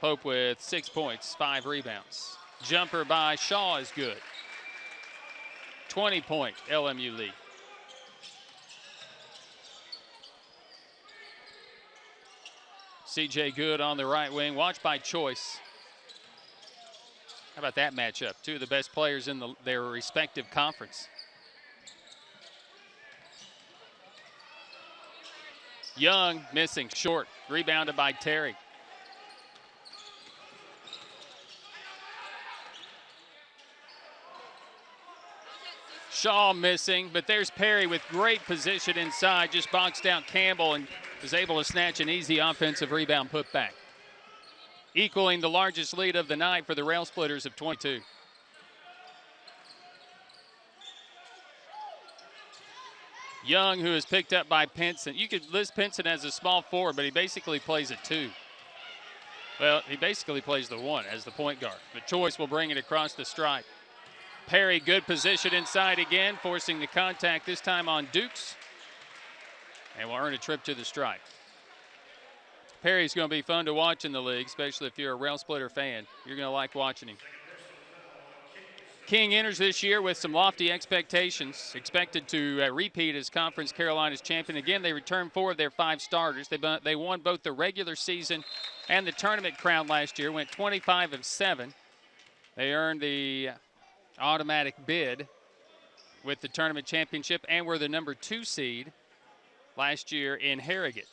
Speaker 1: Pope with 6 points, 5 rebounds. Jumper by Shaw is good. 20-point LMU lead. CJ Good on the right wing, watched by Choice. How about that matchup? 2 of the best players in their respective conference. Young missing, short, rebounded by Terry. Shaw missing, but there's Perry with great position inside, just boxed out Campbell and was able to snatch an easy offensive rebound put back. Equaling the largest lead of the night for the Rail Splitters of 22. Young, who is picked up by Pinson. You could list Pinson as a small forward, but he basically plays a 2. Well, he basically plays the 1 as the point guard. But Choice will bring it across the stripe. Perry, good position inside again, forcing the contact this time on Dukes. And will earn a trip to the stripe. Perry's going to be fun to watch in the league, especially if you're a Rail Splitter fan. You're going to like watching him. King enters this year with some lofty expectations, expected to repeat as Conference Carolinas champion. Again, they returned 4 of their 5 starters. They won both the regular season and the tournament crown last year, went 25 of 7. They earned the automatic bid with the tournament championship and were the number 2 seed last year in Harrogate.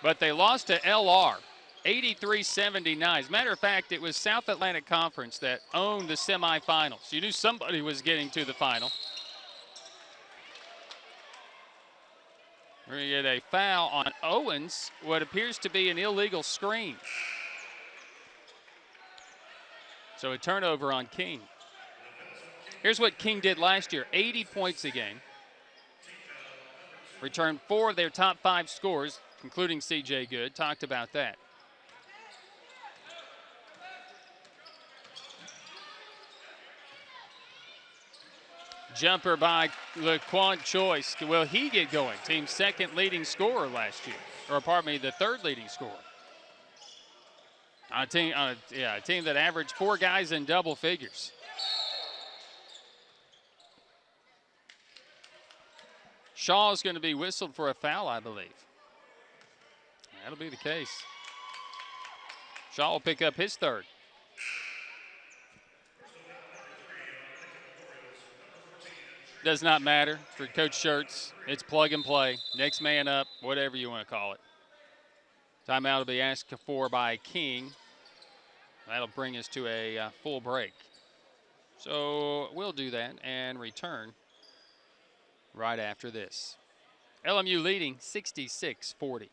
Speaker 1: But they lost to LR, 83-79. As a matter of fact, it was South Atlantic Conference that owned the semifinals. You knew somebody was getting to the final. We're going to get a foul on Owens, what appears to be an illegal screen. So a turnover on King. Here's what King did last year, 80 points a game. Returned 4 of their top 5 scores, including C.J. Good. Talked about that. Jumper by Laquan Choice. Will he get going? Team's second leading scorer last year. Or pardon me, the third leading scorer. A team that averaged 4 guys in double figures. Shaw is going to be whistled for a foul, I believe. That'll be the case. Shaw will pick up his third. Does not matter for Coach Schertz. It's plug and play. Next man up, whatever you want to call it. Timeout will be asked for by King. That'll bring us to a full break. So we'll do that and return right after this. LMU leading 66-40.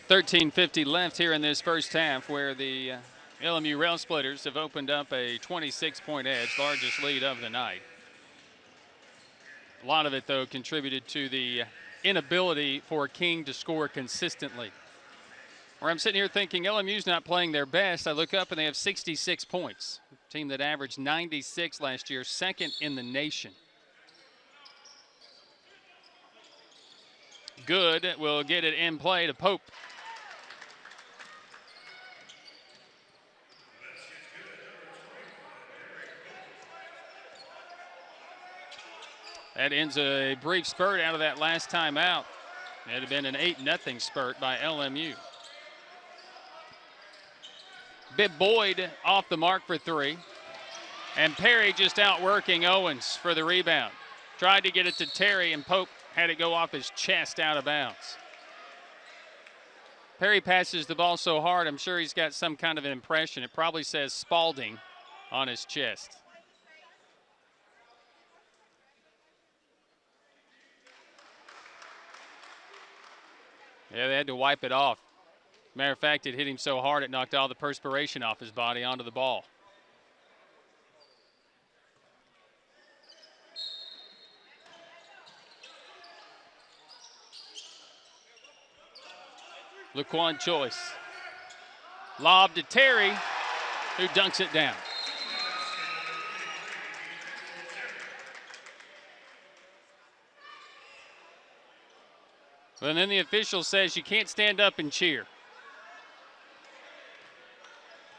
Speaker 1: $13:50 left here in this first half, where the LMU Rail Splitters have opened up a 26-point edge, largest lead of the night. A lot of it, though, contributed to the inability for King to score consistently. Where I'm sitting here thinking LMU's not playing their best, I look up and they have 66 points. A team that averaged 96 last year, second in the nation. Good will get it in play to Pope. That ends a brief spurt out of that last timeout. It had been an 8-0 spurt by LMU. Bib Boyd off the mark for 3. And Perry just outworking Owens for the rebound. Tried to get it to Terry, and Pope had it go off his chest out of bounds. Perry passes the ball so hard, I'm sure he's got some kind of an impression. It probably says Spalding on his chest. Yeah, they had to wipe it off. Matter of fact, it hit him so hard it knocked all the perspiration off his body onto the ball. Laquan Choice. Lob to Terry, who dunks it down. And then the official says you can't stand up and cheer.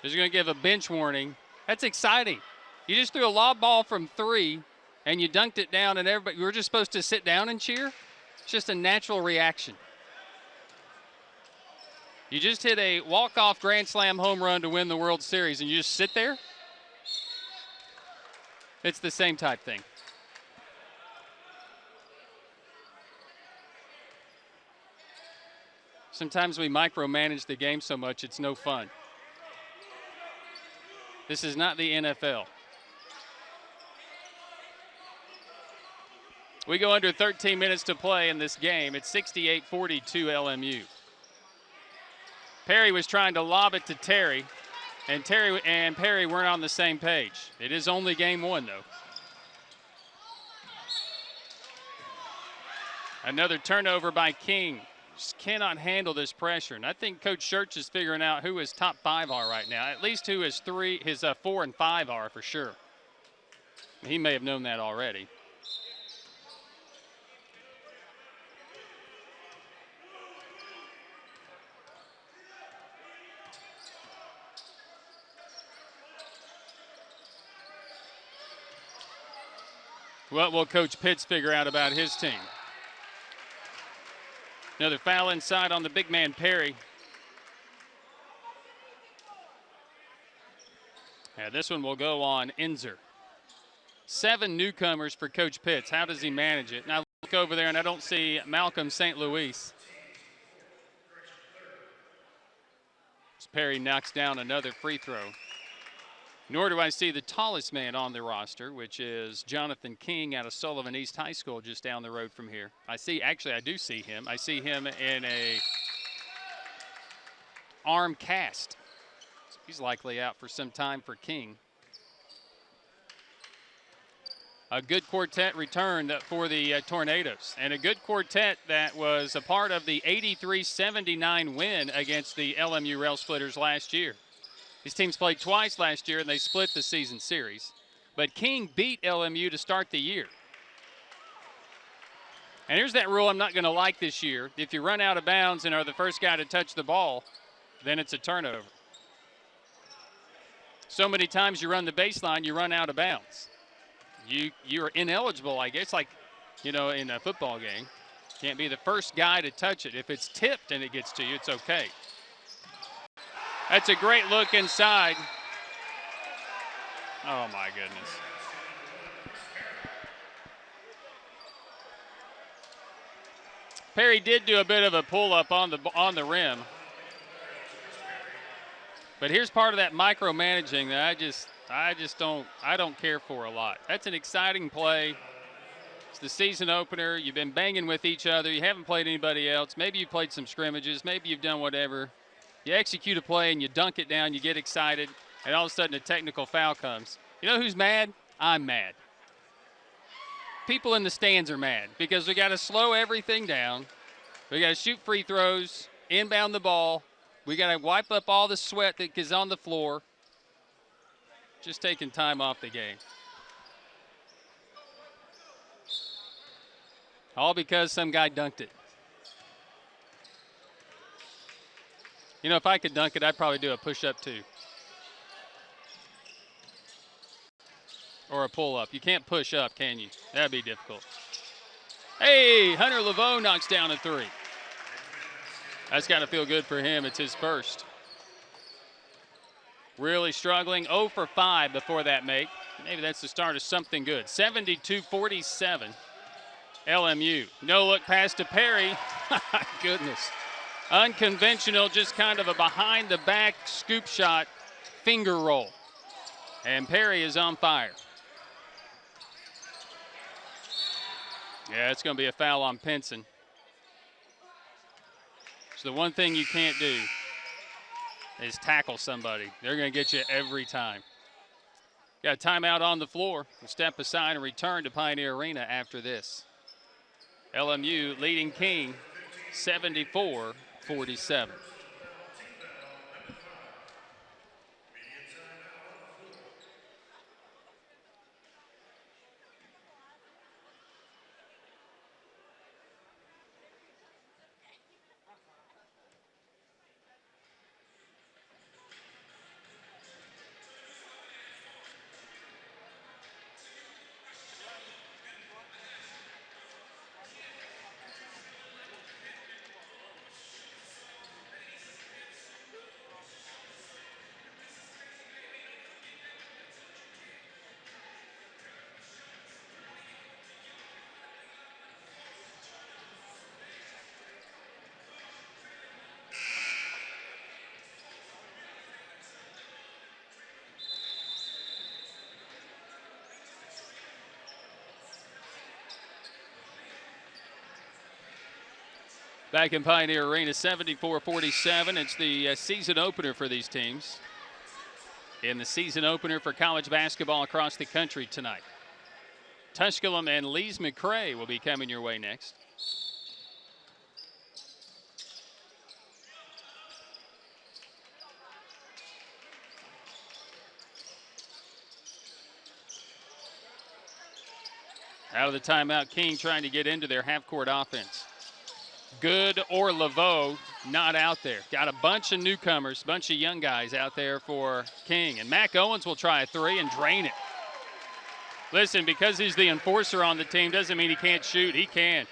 Speaker 1: He's going to give a bench warning. That's exciting. You just threw a lob ball from 3, and you dunked it down, and everybody, you were just supposed to sit down and cheer? It's just a natural reaction. You just hit a walk-off grand slam home run to win the World Series, and you just sit there? It's the same type thing. Sometimes we micromanage the game so much it's no fun. This is not the NFL. We go under 13 minutes to play in this game. It's 68-42 LMU. Perry was trying to lob it to Terry, and Terry and Perry weren't on the same page. It is only game one, though. Another turnover by King. Just cannot handle this pressure. And I think Coach Schertz is figuring out who his top 5 are right now. At least who his 4 and 5 are for sure. He may have known that already. What will Coach Pitts figure out about his team? Another foul inside on the big man, Perry. And this one will go on Inzer. 7 newcomers for Coach Pitts. How does he manage it? And I look over there and I don't see Malcolm St. Louis. As Perry knocks down another free throw. Nor do I see the tallest man on the roster, which is Jonathan King out of Sullivan East High School just down the road from here. I do see him. I see him in a arm cast. So he's likely out for some time for King. A good quartet returned for the Tornadoes, and a good quartet that was a part of the 83-79 win against the LMU Rail Splitters last year. These teams played twice last year, and they split the season series. But King beat LMU to start the year. And here's that rule I'm not going to like this year. If you run out of bounds and are the first guy to touch the ball, then it's a turnover. So many times you run the baseline, you run out of bounds. You're ineligible, I guess, like, in a football game. Can't be the first guy to touch it. If it's tipped and it gets to you, it's okay. That's a great look inside. Oh, my goodness. Perry did do a bit of a pull-up on the rim. But here's part of that micromanaging that I don't care for a lot. That's an exciting play. It's the season opener. You've been banging with each other. You haven't played anybody else. Maybe you played some scrimmages. Maybe you've done whatever. You execute a play and you dunk it down, you get excited, and all of a sudden a technical foul comes. You know who's mad? I'm mad. People in the stands are mad because we got to slow everything down. We got to shoot free throws, inbound the ball. We got to wipe up all the sweat that is on the floor. Just taking time off the game. All because some guy dunked it. If I could dunk it, I'd probably do a push-up too. Or a pull-up. You can't push up, can you? That'd be difficult. Hey, Hunter Laveau knocks down a 3. That's got to feel good for him. It's his first. Really struggling. 0 for 5 before that make. Maybe that's the start of something good. 72-47. LMU. No look pass to Perry. My goodness. Unconventional, just kind of a behind-the-back scoop shot, finger roll. And Perry is on fire. Yeah, it's going to be a foul on Pinson. So the one thing you can't do is tackle somebody. They're going to get you every time. Got a timeout on the floor. We'll step aside and return to Pioneer Arena after this. LMU leading King 74-47. Back in Pioneer Arena, 74-47. It's the season opener for these teams. In the season opener for college basketball across the country tonight. Tusculum and Lees-McRae will be coming your way next. Out of the timeout, King trying to get into their half-court offense. Good or Laveau not out there. Got a bunch of newcomers, bunch of young guys out there for King. And Mac Owens will try a three and drain it. Listen, because he's the enforcer on the team doesn't mean he can't shoot. He can.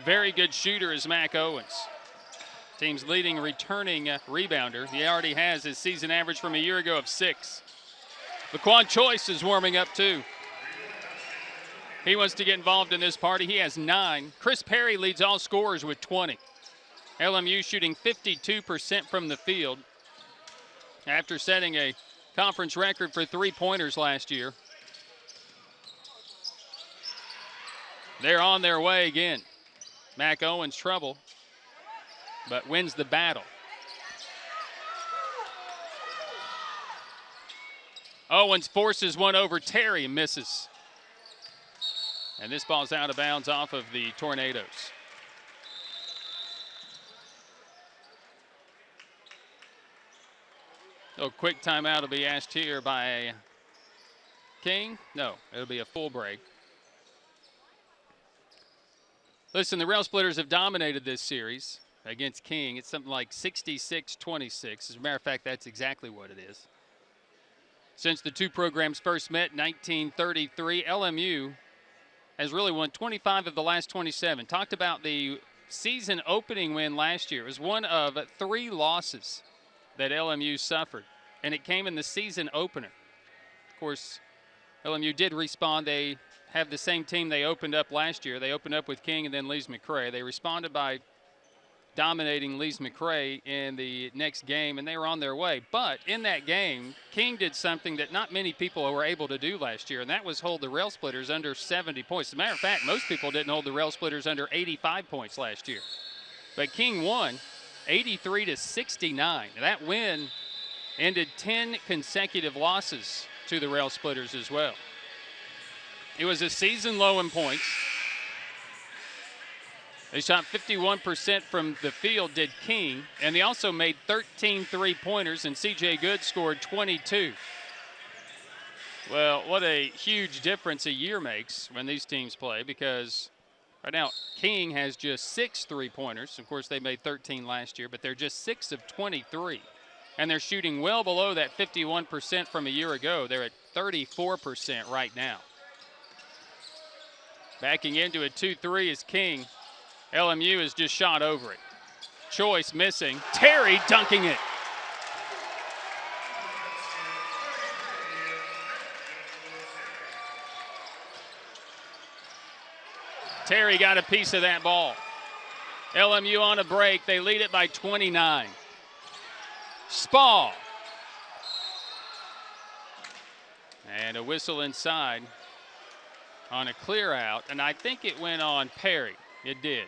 Speaker 1: Very good shooter is Mac Owens. Team's leading returning rebounder. He already has his season average from a year ago of 6. Laquan Choice is warming up too. He wants to get involved in this party. He has 9. Chris Perry leads all scorers with 20. LMU shooting 52% from the field after setting a conference record for 3-pointers last year. They're on their way again. Mac Owens trouble, but wins the battle. Owens forces one over Terry and misses. And this ball's out of bounds off of the Tornadoes. So quick timeout will be asked here by King. No, it'll be a full break. Listen, the Rail Splitters have dominated this series against King. It's something like 66-26. As a matter of fact, that's exactly what it is. Since the two programs first met in 1933, LMU has really won 25 of the last 27. Talked about the season opening win last year. It was one of 3 losses that LMU suffered, and it came in the season opener. Of course, LMU did respond. They have the same team they opened up last year. They opened up with King and then Lees-McRae. They responded by dominating Lees-McRae in the next game, and they were on their way. But in that game, King did something that not many people were able to do last year, and that was hold the Rail Splitters under 70 points. As a matter of fact, most people didn't hold the Rail Splitters under 85 points last year. But King won 83-69. That win ended 10 consecutive losses to the Rail Splitters as well. It was a season low in points. They shot 51% from the field, did King, and they also made 13 three-pointers, and C.J. Good scored 22. Well, what a huge difference a year makes when these teams play, because right now King has just 6 three-pointers. Of course, they made 13 last year, but they're just 6 of 23. And they're shooting well below that 51% from a year ago. They're at 34% right now. Backing into a 2-3 is King. LMU has just shot over it. Choice missing. Terry dunking it. Terry got a piece of that ball. LMU on a break. They lead it by 29. Spall. And a whistle inside on a clear out. And I think it went on Perry. It did.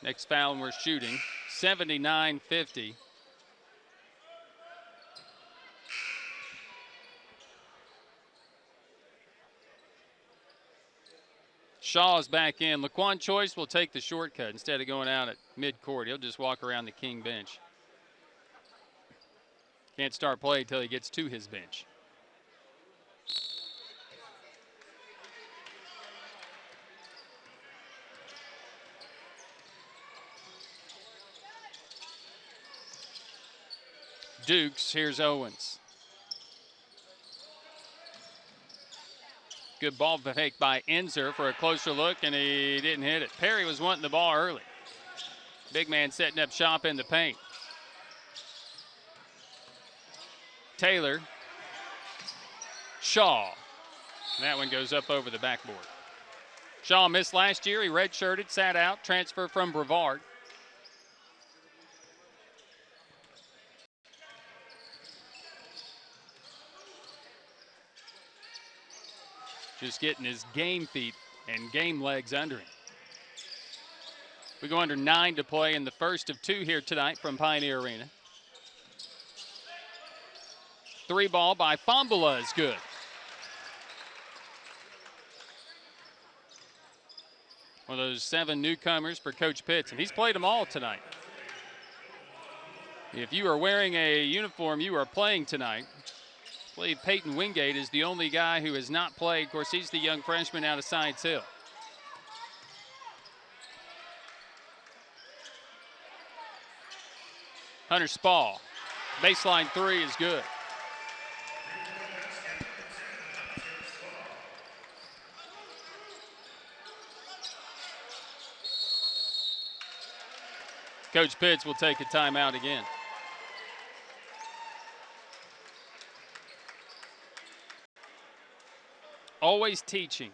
Speaker 1: Next foul, and we're shooting. 79-50. Shaw's back in. Laquan Choice will take the shortcut instead of going out at midcourt. He'll just walk around the King bench. Can't start play until he gets to his bench. Dukes, here's Owens. Good ball fake by Enzer for a closer look, and he didn't hit it. Perry was wanting the ball early. Big man setting up shop in the paint. Taylor. Shaw. That one goes up over the backboard. Shaw missed last year. He redshirted, sat out, transfer from Brevard. just getting his game feet and game legs under him. We go under 9 to play in the first of 2 here tonight from Pioneer Arena. 3 ball by Fambula is good. One of those 7 newcomers for Coach Pitts, and he's played them all tonight. If you are wearing a uniform, you are playing tonight. I believe Peyton Wingate is the only guy who has not played. Of course, he's the young freshman out of Science Hill. Hunter Spall, baseline 3 is good. Coach Pitts will take a timeout again. Always teaching.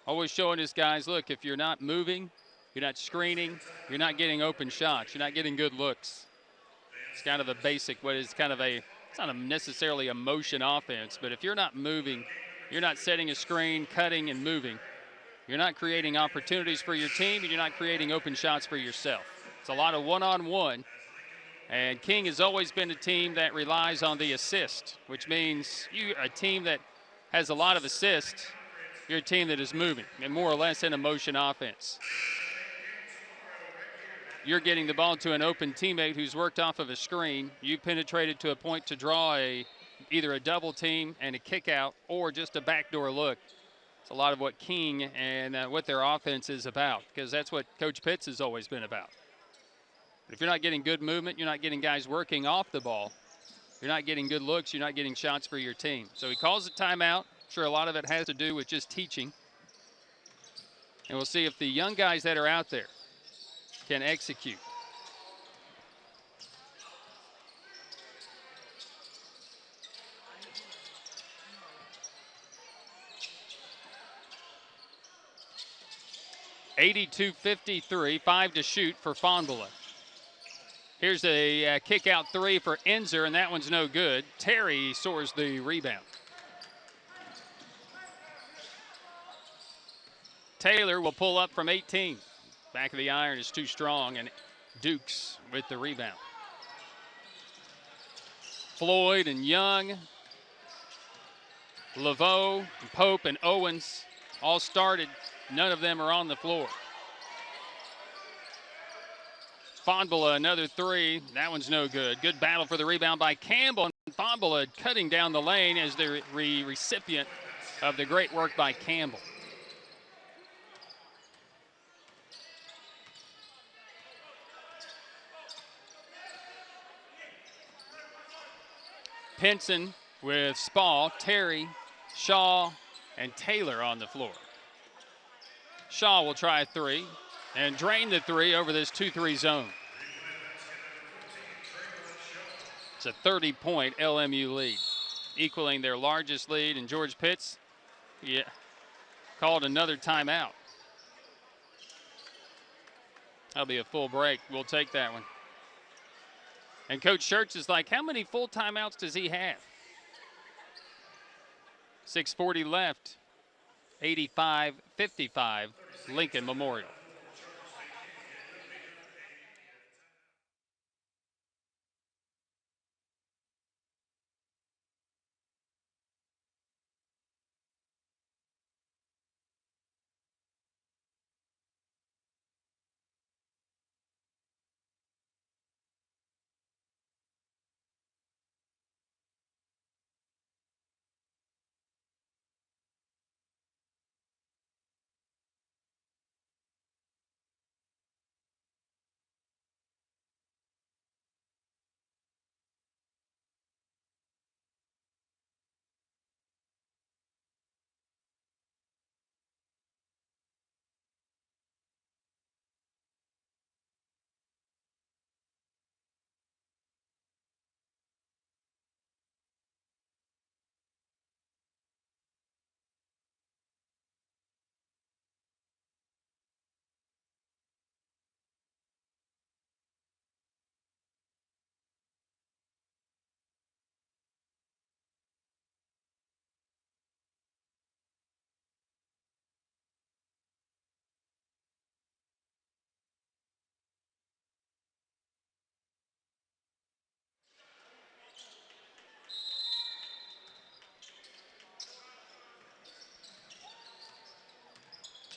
Speaker 1: Always showing his guys, look, if you're not moving, you're not screening, you're not getting open shots, you're not getting good looks. It's kind of a basic, it's not necessarily a motion offense, but if you're not moving, you're not setting a screen, cutting and moving, you're not creating opportunities for your team, and you're not creating open shots for yourself. It's a lot of one-on-one, and King has always been a team that relies on the assist, which means you're a team that has a lot of assists. You're a team that is moving and more or less in a motion offense. You're getting the ball to an open teammate who's worked off of a screen. You penetrated to a point to draw either a double team and a kick out or just a backdoor look. It's a lot of what King and what their offense is about, because that's what Coach Pitts has always been about. If you're not getting good movement, you're not getting guys working off the ball, you're not getting good looks, you're not getting shots for your team. So he calls a timeout. I'm sure a lot of it has to do with just teaching. And we'll see if the young guys that are out there can execute. .82-53, 5 to shoot for Fambula. Here's a kick out 3 for Enzer, and that one's no good. Terry soars the rebound. Taylor will pull up from 18. Back of the iron is too strong, and Dukes with the rebound. Floyd and Young, Laveau, Pope, and Owens all started. None of them are on the floor. Fambula, another 3. That one's no good. Good battle for the rebound by Campbell. And Fambula cutting down the lane as the recipient of the great work by Campbell. Pinson with Spall, Terry, Shaw, and Taylor on the floor. Shaw will try a 3 and drain the 3 over this 2-3 zone. It's a 30-point LMU lead, equaling their largest lead. And George Pitts, called another timeout. That'll be a full break. We'll take that one. And Coach Schertz is like, how many full timeouts does he have? 6:40 left. 85-55, Lincoln Memorial.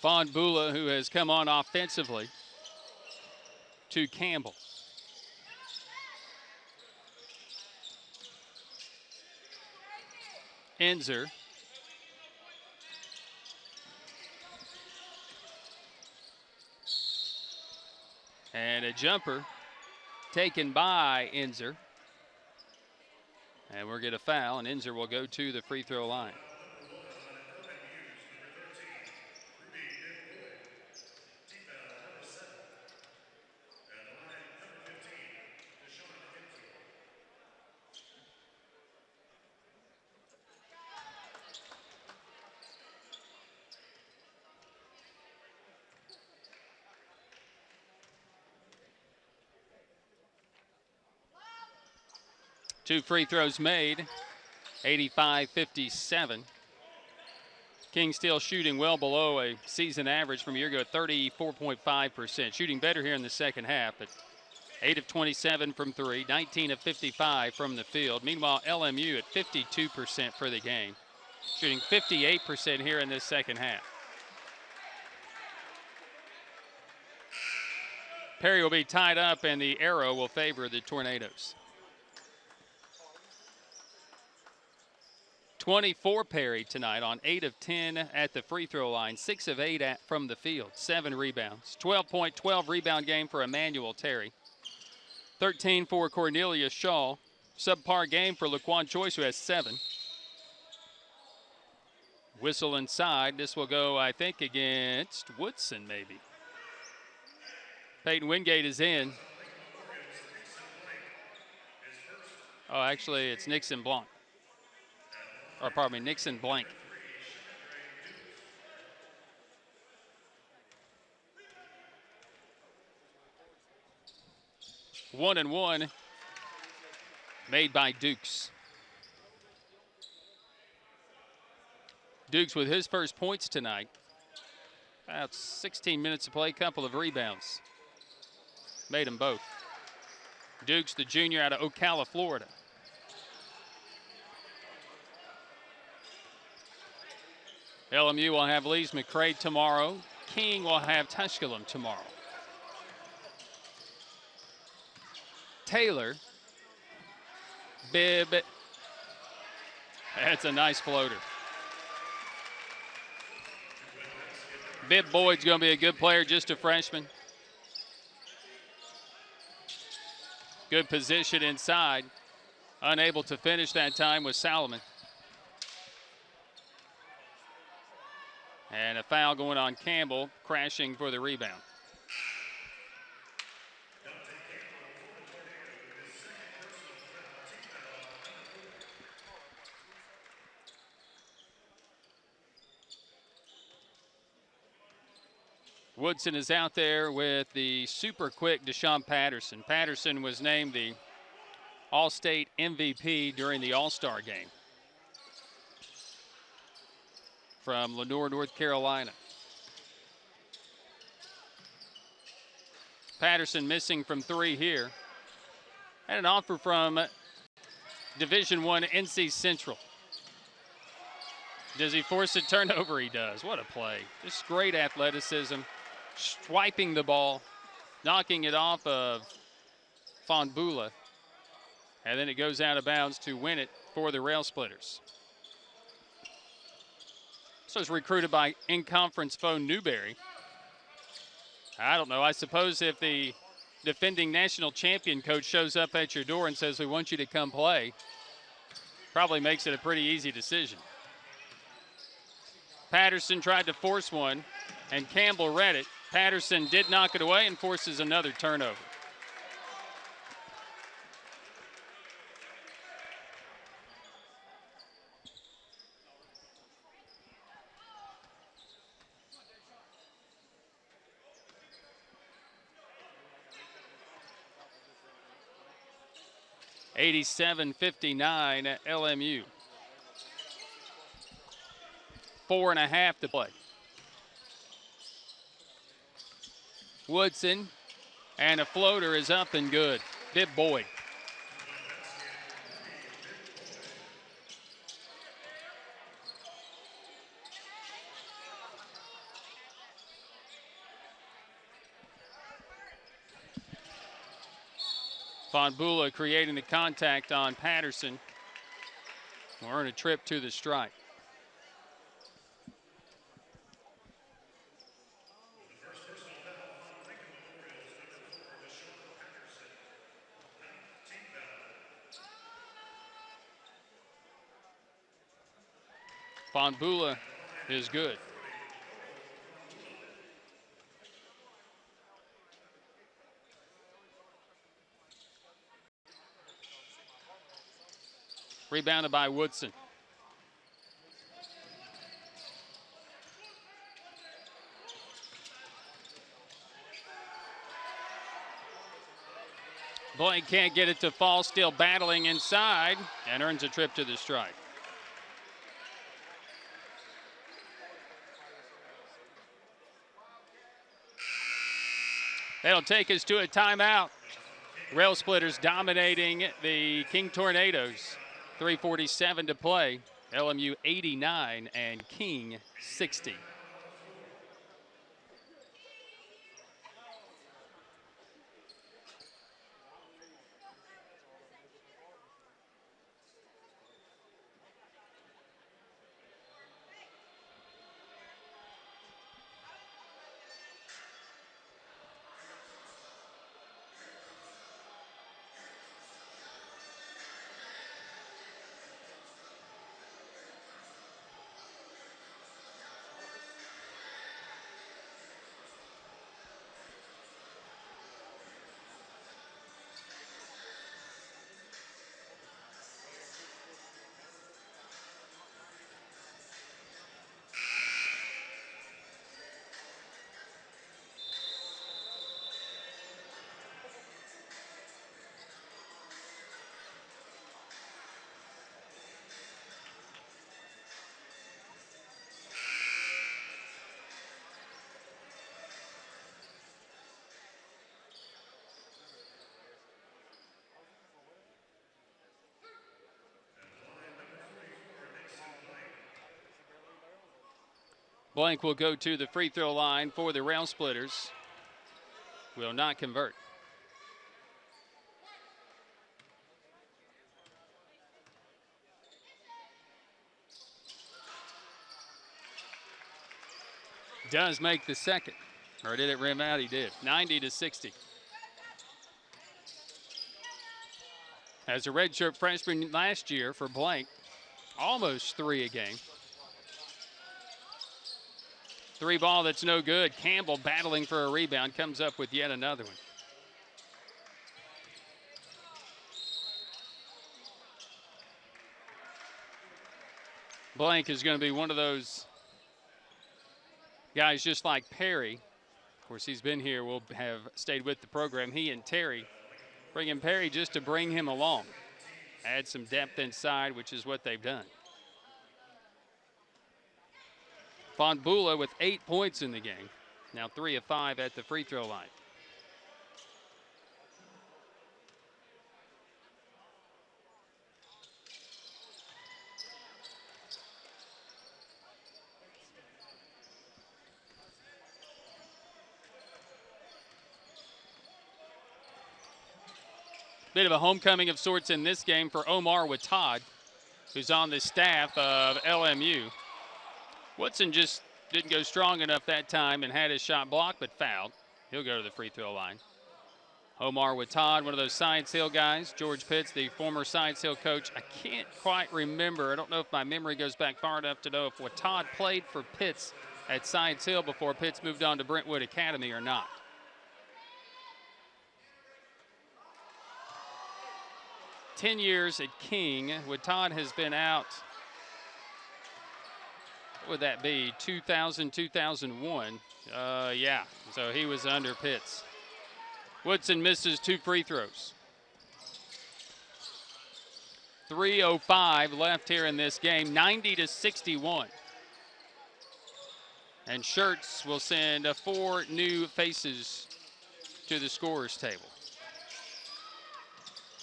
Speaker 1: Von Bula, who has come on offensively, to Campbell. Enzer. And a jumper taken by Enzer. And we'll get a foul, and Enzer will go to the free throw line. Two free throws made, 85-57. King still shooting well below a season average from a year ago at 34.5%. Shooting better here in the second half, but 8 of 27 from three, 19 of 55 from the field. Meanwhile, LMU at 52% for the game, shooting 58% here in this second half. Perry will be tied up, and the arrow will favor the Tornadoes. 24 Perry tonight on 8 of 10 at the free throw line, 6 of 8 from the field, 7 rebounds. 12 rebound game for Emmanuel Terry. 13 for Cornelius Shaw. Subpar game for Laquan Choice, who has 7. Whistle inside. This will go, I think, against Woodson, maybe. Peyton Wingate is in. Oh, actually, it's Nixon Blanc. Or pardon me, Nixon Blank. One and one made by Dukes. Dukes with his first points tonight. About 16 minutes to play, couple of rebounds. Made them both. Dukes, the junior out of Ocala, Florida. LMU will have Lees McCray tomorrow. King will have Tusculum tomorrow. Taylor. Bibb. That's a nice floater. Bibb Boyd's going to be a good player, just a freshman. Good position inside. Unable to finish that time with Salomon. And a foul going on Campbell, crashing for the rebound. Woodson is out there with the super quick Deshaun Patterson. Patterson was named the All-State MVP during the All-Star game from Lenoir, North Carolina. Patterson missing from three here. And an offer from Division I NC Central. Does he force a turnover? He does. What a play. Just great athleticism. Swiping the ball, knocking it off of Von Bula. And then it goes out of bounds to win it for the Rail Splitters. So it's recruited by in-conference foe Newberry. I don't know. I suppose if the defending national champion coach shows up at your door and says, we want you to come play, probably makes it a pretty easy decision. Patterson tried to force one, and Campbell read it. Patterson did knock it away and forces another turnover. (87-59) LMU. 4.5 to play. Woodson, and a floater is up and good. Bibb Boyd. Von Bula creating the contact on Patterson. Will earn a trip to the strike. Von Bula is good. Rebounded by Woodson. Blank can't get it to fall, still battling inside, and earns a trip to the strike. That'll take us to a timeout. Rail Splitters dominating the King Tornadoes. 3:47 to play. LMU 89 and King 60. Blank will go to the free throw line for the Rail Splitters. Will not convert. Does make the second. Or did it rim out? He did. 90-60. As a redshirt freshman last year for Blank, almost 3 a game. 3 ball that's no good. Campbell battling for a rebound, comes up with yet another one. Blank is going to be one of those guys just like Perry. Of course, he's been here, will have stayed with the program. He and Terry bringing Perry just to bring him along. Add some depth inside, which is what they've done. Von Bula with 8 points in the game. Now 3 of 5 at the free throw line. Bit of a homecoming of sorts in this game for Omar Watad, who's on the staff of LMU. Woodson just didn't go strong enough that time and had his shot blocked, but fouled. He'll go to the free throw line. Omar Watad, one of those Science Hill guys. George Pitts, the former Science Hill coach. I can't quite remember. I don't know if my memory goes back far enough to know if Watad played for Pitts at Science Hill before Pitts moved on to Brentwood Academy or not. "10 years at King. Watad has been out, what would that be, 2000, 2001? Yeah, so he was under Pitts. Woodson misses 2 free throws. 3:05 left here in this game, 90-61. And Schertz will send 4 new faces to the scorer's table.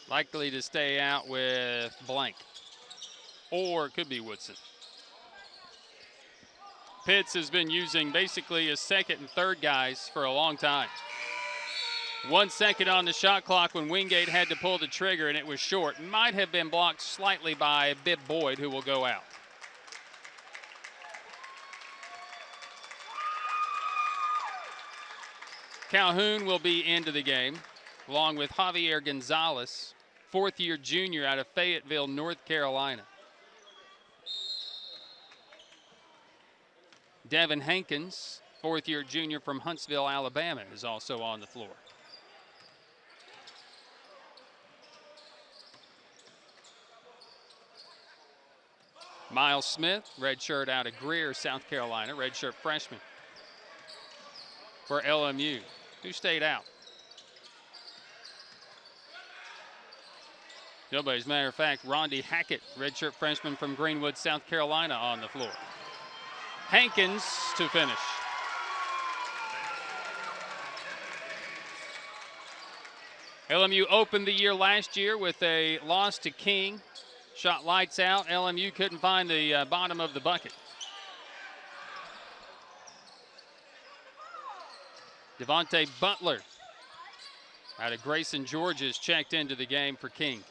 Speaker 1: Likely to stay out with Blank, or it could be Woodson. Pitts has been using basically his second and third guys for a long time. 1 second on the shot clock when Wingate had to pull the trigger, and it was short. Might have been blocked slightly by Bibb Boyd, who will go out. Calhoun will be into the game, along with Javier Gonzalez, fourth-year junior out of Fayetteville, North Carolina. Devin Hankins, fourth-year junior from Huntsville, Alabama, is also on the floor. Miles Smith, redshirt out of Greer, South Carolina, redshirt freshman for LMU, who stayed out. Nobody, as a matter of fact, Rondi Hackett, redshirt freshman from Greenwood, South Carolina, on the floor. Hankins to finish. LMU opened the year last year with a loss to King. Shot lights out. LMU couldn't find the bottom of the bucket. Devontae Butler out of Grayson, Georgia, is checked into the game for King.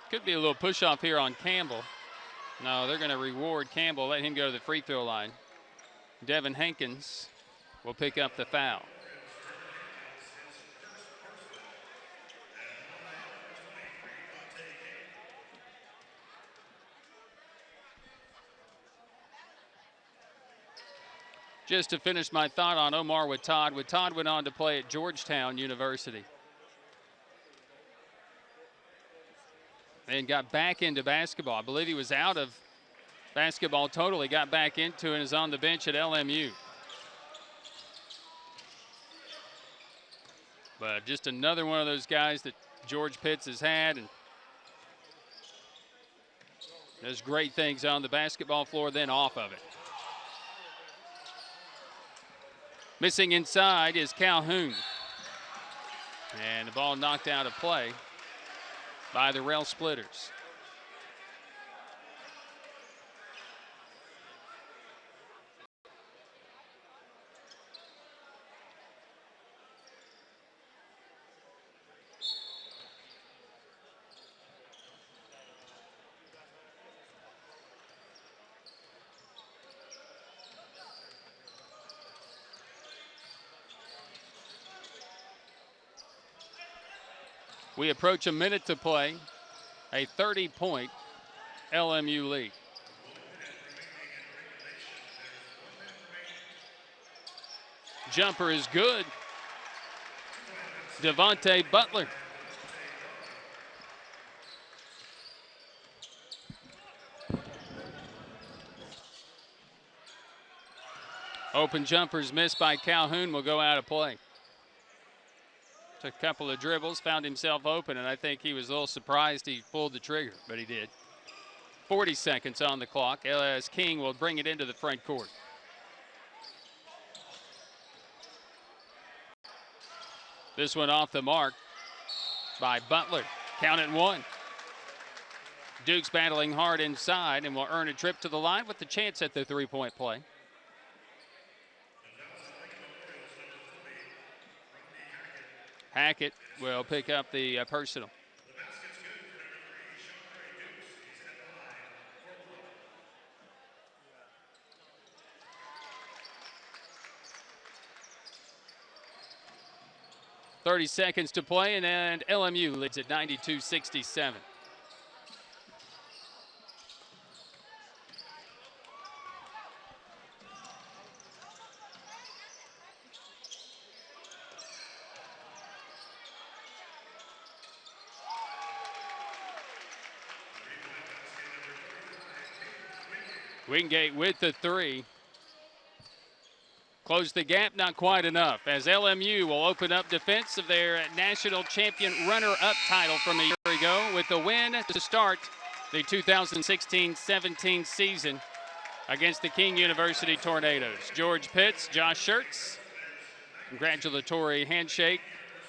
Speaker 1: Could be a little push-off here on Campbell. No, they're going to reward Campbell, let him go to the free throw line. Devin Hankins will pick up the foul. Just to finish my thought on Omar Wattad, Wattad went on to play at Georgetown University and got back into basketball. I believe he was out of basketball totally, got back into it and is on the bench at LMU. But just another one of those guys that George Pitts has had, and does great things on the basketball floor, then off of it. Missing inside is Calhoun. And the ball knocked out of play by the Rail Splitters. We approach a minute to play, a 30-point LMU lead. Jumper is good. Devontae Butler. Open jumpers missed by Calhoun, will go out of play. Took a couple of dribbles, found himself open, and I think he was a little surprised he pulled the trigger, but he did. 40 seconds on the clock as King will bring it into the front court. This one off the mark by Butler. Count it one. Duke's battling hard inside and will earn a trip to the line with the chance at the three-point play. Hackett will pick up the personal. .30 seconds to play, and LMU leads at 92-67. Wingate with the three. Close the gap, not quite enough, as LMU will open up defense of their national champion runner-up title from a year ago with the win to start the 2016-17 season against the King University Tornadoes. George Pitts, Josh Schertz, congratulatory handshake.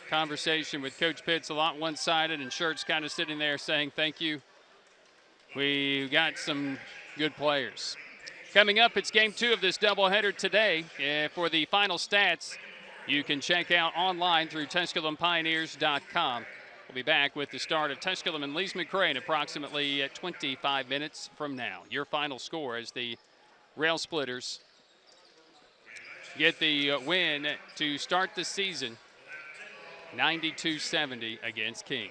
Speaker 1: Conversation with Coach Pitts a lot one-sided, and Schertz kind of sitting there saying thank you We've got some good players. Coming up, it's game 2 of this doubleheader today. For the final stats, you can check out online through TusculumPioneers.com. We'll be back with the start of Tusculum and Lees McRae in approximately 25 minutes from now. Your final score as the Rail Splitters get the win to start the season, 92-70 against King.